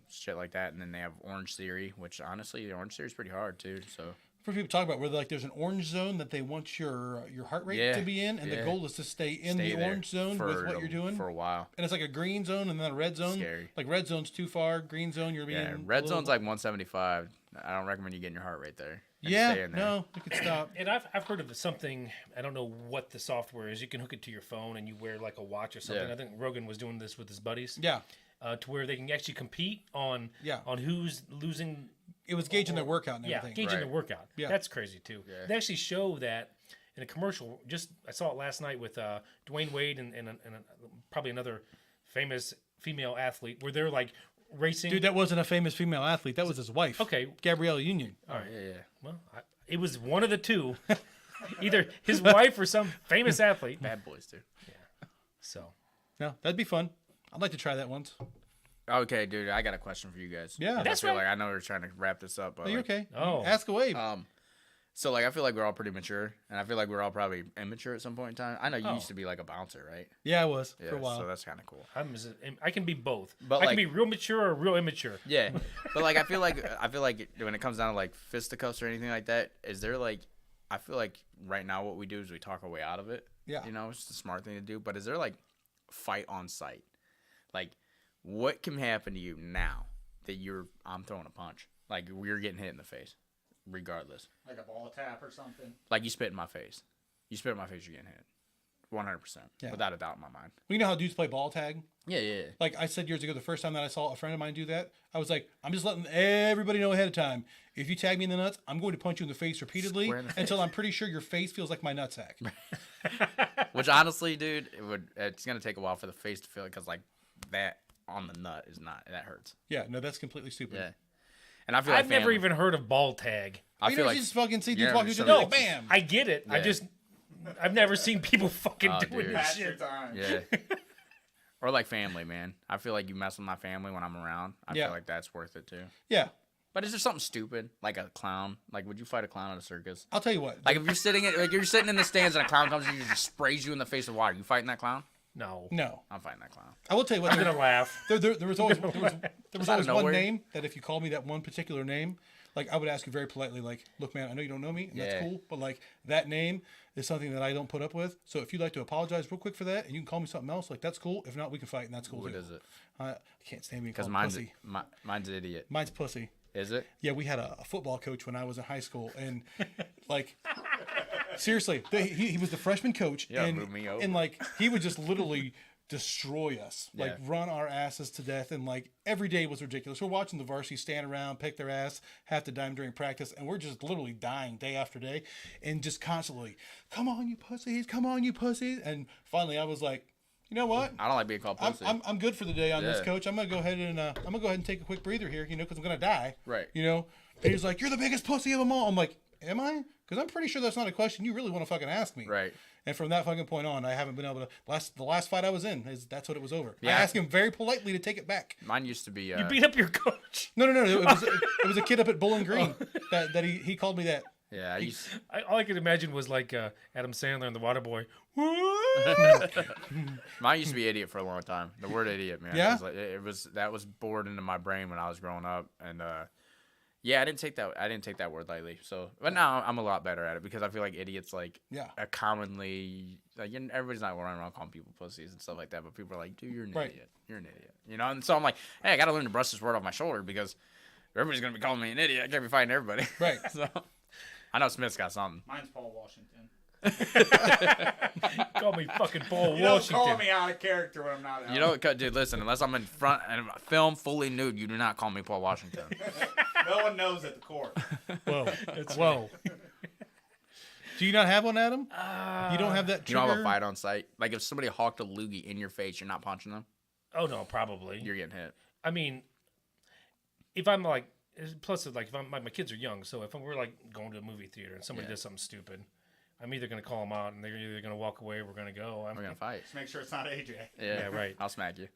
shit like that. And then they have Orange Theory, which honestly, the Orange Theory is pretty hard too. So For people talk about where like there's an orange zone that they want your heart rate Yeah, to be in, and the yeah. goal is to stay in stay the there orange zone for with what you're doing. for a while. And it's like a green zone and then a red zone. Scary. Like red zone's too far, green zone you're being. Yeah, a red little- zone's like 175. I don't recommend you getting your heart rate there. And Yeah, stay in there. no, you could stop. And I've heard of something, I don't know what the software is. You can hook it to your phone and you wear like a watch or something. Yeah. I think Rogan was doing this with his buddies. Yeah, To where they can actually compete on Yeah. on who's losing. it was gauging their workout and Yeah, everything. gauging Right. the workout. Yeah. That's crazy too. Yeah. They actually show that in a commercial. I saw it last night with Dwayne Wade and probably another famous female athlete where they're like racing. Dude, that wasn't a famous female athlete. That was his wife. Okay. Gabrielle Union. All right. Yeah, yeah. Well, it was one of the two, either his wife or some famous athlete. Bad boys too. So No, that'd be fun. I'd like to try that once. Okay, dude, I got a question for you guys. Yeah. I That's feel right. like I know we're trying to wrap this up, but Are you like, okay? Oh. Ask away. So like I feel like we're all pretty mature, and I feel like we're all probably immature at some point in time. I know you Oh. used to be like a bouncer, right? yeah, I was Yeah, for a while. so that's kind of cool. I can be both. But, I can like- be real mature or real immature. Yeah, but like I feel like when it comes down to like fisticuffs or anything like that, is there like I feel like right now what we do is we talk our way out of it. Yeah. You know, it's the smart thing to do. But is there like fight on site? Like, what can happen to you now that I'm throwing a punch? Like we're getting hit in the face, regardless. Like a ball tap or something. Like you spit in my face. You spit in my face, you're getting hit. 100%. Yeah. Without a doubt in my mind. Well, you know how dudes play ball tag? Yeah, yeah. Like I said years ago, the first time that I saw a friend of mine do that, I was like, I'm just letting everybody know ahead of time. If you tag me in the nuts, I'm going to punch you in the face repeatedly Square in the until I'm pretty sure your face feels like my nutsack. Which honestly, dude, it's gonna take a while for the face to feel it because like that on the nut is not that hurts. Yeah, no, that's completely stupid. Yeah. And I feel like I've never family- even heard of ball tag. I you feel know, like you just fucking see dudes Yeah, walking each so- other, No, like, bam. I get it. Yeah. I've never seen people fucking Oh, doing dude. this Pass your shit. time. yeah. Or like family, man. I feel like you mess with my family when I'm around. I Yeah. feel like that's worth it too. Yeah, But is there something stupid like a clown? Like, would you fight a clown at a circus? I'll tell you what. Like, if you're sitting in the stands and a clown comes and you just sprays you in the face with water, you fighting that clown? No. No, I'm fighting that clown. I will tell you what. I'm gonna laugh. There was always out of one nowhere. name that if you called me that one particular name, like I would ask you very politely, like, look, man, I know you don't know me, and that's Yeah. cool, but like that name is something that I don't put up with. So if you'd like to apologize real quick for that, and you can call me something else, like that's cool. If not, we can fight, and that's cool What too. is it? I can't stand being Because called mine's pussy. mine's an idiot. Mine's pussy. Is it? Yeah, we had a football coach when I was in high school, and like, seriously, he was the freshman coach, Yeah, and move me over. and like he would just literally destroy us, like Yeah. run our asses to death. And like every day was ridiculous. We're watching the varsity stand around, pick their ass half the time during practice. And we're just literally dying day after day and just constantly, come on, you pussies, come on, you pussies. And finally I was like, you know what? I don't like being called pussy. I'm good for the day on this, Yeah. coach. I'm gonna go ahead and take a quick breather here, because I'm gonna die. Right. And he's like, you're the biggest pussy of them all. I'm like, am I? Because I'm pretty sure that's not a question you really want to fucking ask me. Right. And from that fucking point on, I haven't been able to. The last fight I was in, that's what it was over. Yeah. I asked him very politely to take it back. Mine used to be. You beat up your coach. No. It was a kid up at Bowling Green that he called me that. Yeah, I used. All I could imagine was like Adam Sandler and the Waterboy. Mine used to be idiot for a long time. The word idiot, man. Yeah? That was bored into my brain when I was growing up, and yeah, I didn't take that word lightly. So, but now I'm a lot better at it because I feel like idiot's like Yeah. a commonly everybody's not running around calling people pussies and stuff like that, but people are like, dude, you're an Right. idiot. You're an idiot. And so I'm like, hey, I got to learn to brush this word off my shoulder because everybody's gonna be calling me an idiot. I can't be fighting everybody. Right. So I know Smith's got something. Mine's Paul Washington. Call me fucking Paul You don't Washington. call me out of character when I'm not out. You know, dude, listen, unless I'm in front and film fully nude, you do not call me Paul Washington. No one knows at the court. Whoa. Whoa. Do you not have one, Adam? You don't have that You trigger? don't have a fight on site. Like if somebody hawked a loogie in your face, you're not punching them. Oh no, probably. You're getting hit. I mean, if I'm like, plus like if my kids are young, so if we're like going to a movie theater and somebody Yeah. does something stupid, I'm either gonna call them out and they're either gonna walk away or we're gonna go. We're gonna fight. Just make sure it's not AJ. Yeah, right. I'll smack you.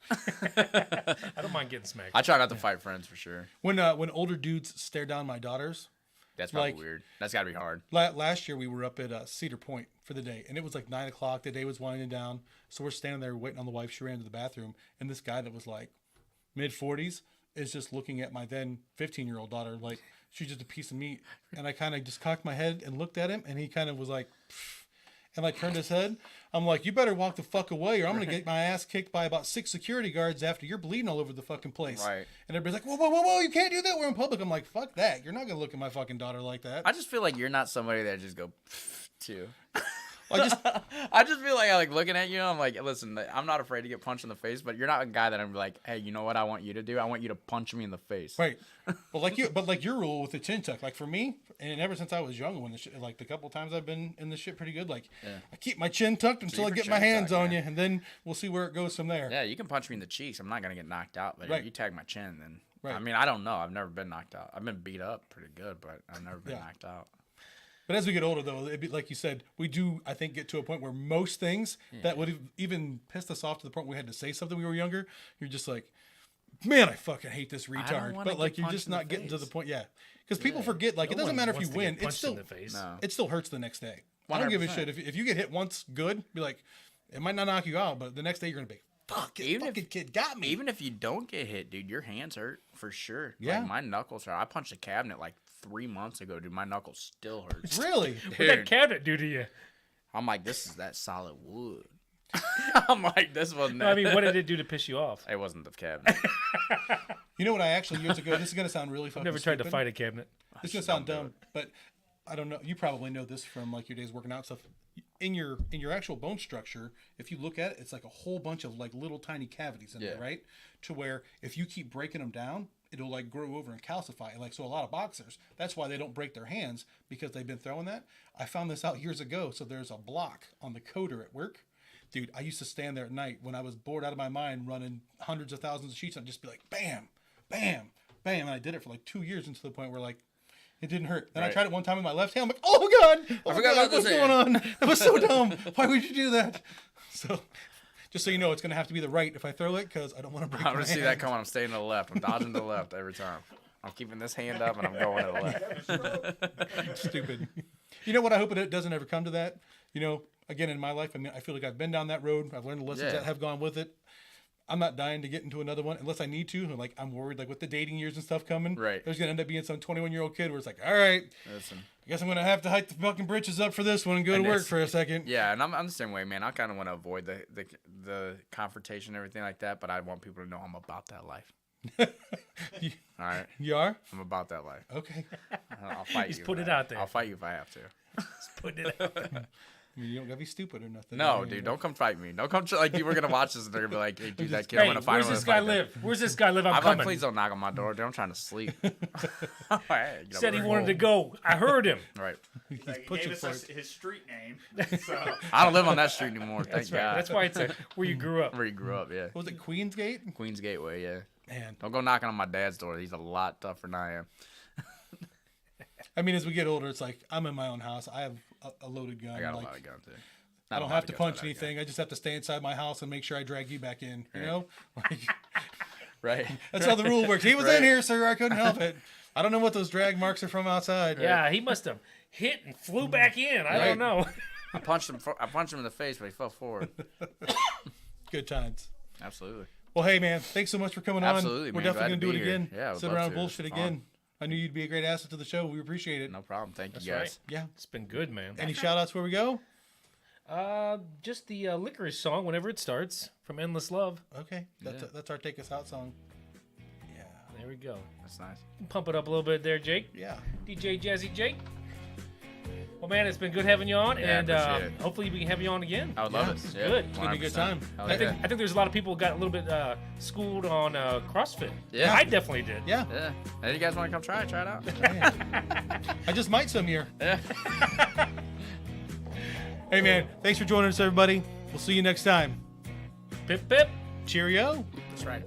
I don't mind getting smacked. I try not to fight friends for sure. When older dudes stare down my daughters. That's probably Like- weird. That's got to be hard. Last year we were up at Cedar Point for the day, and it was like 9 o'clock. The day was winding down, so we're standing there waiting on the wife. She ran to the bathroom, and this guy that was like mid-40s is just looking at my then 15-year-old daughter like she's just a piece of meat. And I kind of just cocked my head and looked at him, and he kind of was like, "Pfft," and like turned his head. I'm like, you better walk the fuck away, or I'm gonna get my ass kicked by about 6 security guards after you're bleeding all over the fucking place. Right. And everybody's like, whoa, you can't do that. We're in public. I'm like, fuck that. You're not gonna look at my fucking daughter like that. I just feel like you're not somebody that just go too. I just I just feel like I like looking at you. I'm like, listen, I'm not afraid to get punched in the face, but you're not a guy that I'm like, hey, you know what I want you to do? I want you to punch me in the face. Right, but like your rule with the chin tuck, like for me, and ever since I was young, when like the couple times I've been in this shit pretty good, like I keep my chin tucked until I your get my chin hands tucked, on yeah. you, and then we'll see where it goes from there. Yeah, you can punch me in the cheeks. I'm not gonna get knocked out, but Right. if you tag my chin, then Right. I mean, I don't know. I've never been knocked out. I've been beat up pretty good, but I've never been Yeah. knocked out. But as we get older, though, it'd be, like you said, we do, I think, get to a point where most things that would have even pissed us off to the point where we had to say something when we were younger, you're just like, man, I fucking hate this retard. wanna But like, get you're punched just in the not getting to the face. point. Yeah, because people forget. Like, No it doesn't one matter if wants you to get win. It's punched still in the face. No. it still hurts the next day. I don't give a 100%. shit if you get hit once, good. Be like, it might not knock you out, but the next day you're gonna be, fuck, this Even if- fucking kid got me. Even if you don't get hit, dude, your hands hurt for sure. Yeah. Like, my knuckles hurt. I punched a cabinet like 3 months ago, dude. My knuckles still hurt. Really? What'd that Dude. cabinet do to you? I'm like, this is that solid wood. I'm like, this wasn't. No, I mean, what did it do to piss you off? It wasn't the cabinet. You know what? I actually years ago. This is gonna sound really fucking. I've never tried to stupid. fight a cabinet. This is gonna sound dumb, but I don't know. You probably know this from like your days working out stuff. In your actual bone structure, if you look at it, it's like a whole bunch of like little tiny cavities in there, Yeah. right? To where if you keep breaking them down, it'll like grow over and calcify. Like so, a lot of boxers, that's why they don't break their hands because they've been throwing that. I found this out years ago. So there's a block on the coder at work. Dude, I used to stand there at night when I was bored out of my mind running hundreds of thousands of sheets and I'd just be like, bam, bam, bam. And I did it for like 2 years until the point where like it didn't hurt. Then I Right. tried it one time with my left hand. I'm like, oh God, oh forgot God, about this what's going on? That was so dumb. Why would you do that? So just so you know, it's going to have to be the right if I throw it because I don't want to break I'm my gonna see hand. that coming. I'm staying to the left. I'm dodging to the left every time. I'm keeping this hand up and I'm going to the left. Stupid. You know what? I hope it doesn't ever come to that. You know, again, in my life, I mean, I feel like I've been down that road. I've learned the lessons Yeah. that have gone with it. I'm not dying to get into another one unless I need to. Like, I'm worried, like, with the dating years and stuff coming. Right. There's going to end up being some 21-year-old kid where it's like, all right, Listen. I guess I'm going to have to hike the fucking britches up for this one and go And to work it's- for a second. Yeah, and I'm the same way, man. I kind of want to avoid the confrontation and everything like that, but I want people to know I'm about that life. You- All right, You are? I'm about that life. Okay. I'll fight He's you. put if it I- out there. I'll fight you if I have to. Put it out. I mean, you don't gotta be stupid or nothing. No, I mean, dude, don't come fight me. Don't come like you were gonna watch this and they're gonna be like, "Hey, dude, that kid, Hey, I'm gonna find where's him." this guy live? Where's this guy live? I'm I'm coming. like, please don't knock on my door, dude. I'm trying to sleep. All right, get Said over he here. wanted to go. I heard him. Right. Like, he pushing gave for us it. his street name. So I don't live on that street anymore. Thank That's right. God. That's why it's where you grew up. Where you grew up, yeah. What was it, Queensgate? Queens Gateway, yeah. Man, Don't go knocking on my dad's door. He's a lot tougher than I am. I mean, as we get older, it's like I'm in my own house. I have a loaded gun. I got like, a lot of guns too. I don't have to punch anything. I just have to stay inside my house and make sure I drag you back in. You know, like, Right. that's how the rule works. He was Right. in here, sir. I couldn't help it. I don't know what those drag marks are from outside. Yeah, he must have hit and flew back in. I Right. don't know. I punched him in the face, but he fell forward. Good times. Absolutely. Well, hey, man, thanks so much for coming Absolutely, on. We're man. definitely Glad gonna to do it be here. again. Yeah, I would Sit love around to. and bullshit It's fun. again. I knew you'd be a great asset to the show. We appreciate it. No problem. Thank you, That's guys. right. Yeah. It's been good, man. Any shout outs where we go? Just the Licorice song whenever it starts from Endless Love. Okay. That's our take us out song. Yeah. There we go. That's nice. Pump it up a little bit there, Jake. Yeah. DJ Jazzy Jake. Well, man, it's been good having you on, Yeah, and appreciate it. hopefully we can have you on again. I would love Yeah, it. this is Yeah, good. It's gonna be a good 100%. time. Hell I think yeah. I think there's a lot of people who got a little bit schooled on CrossFit. Yeah. I definitely did. Yeah. Yeah. Hey, you guys want to come try it? Try it out. I just might some year. Yeah. Hey, man, thanks for joining us, everybody. We'll see you next time. Pip pip. Cheerio. That's right.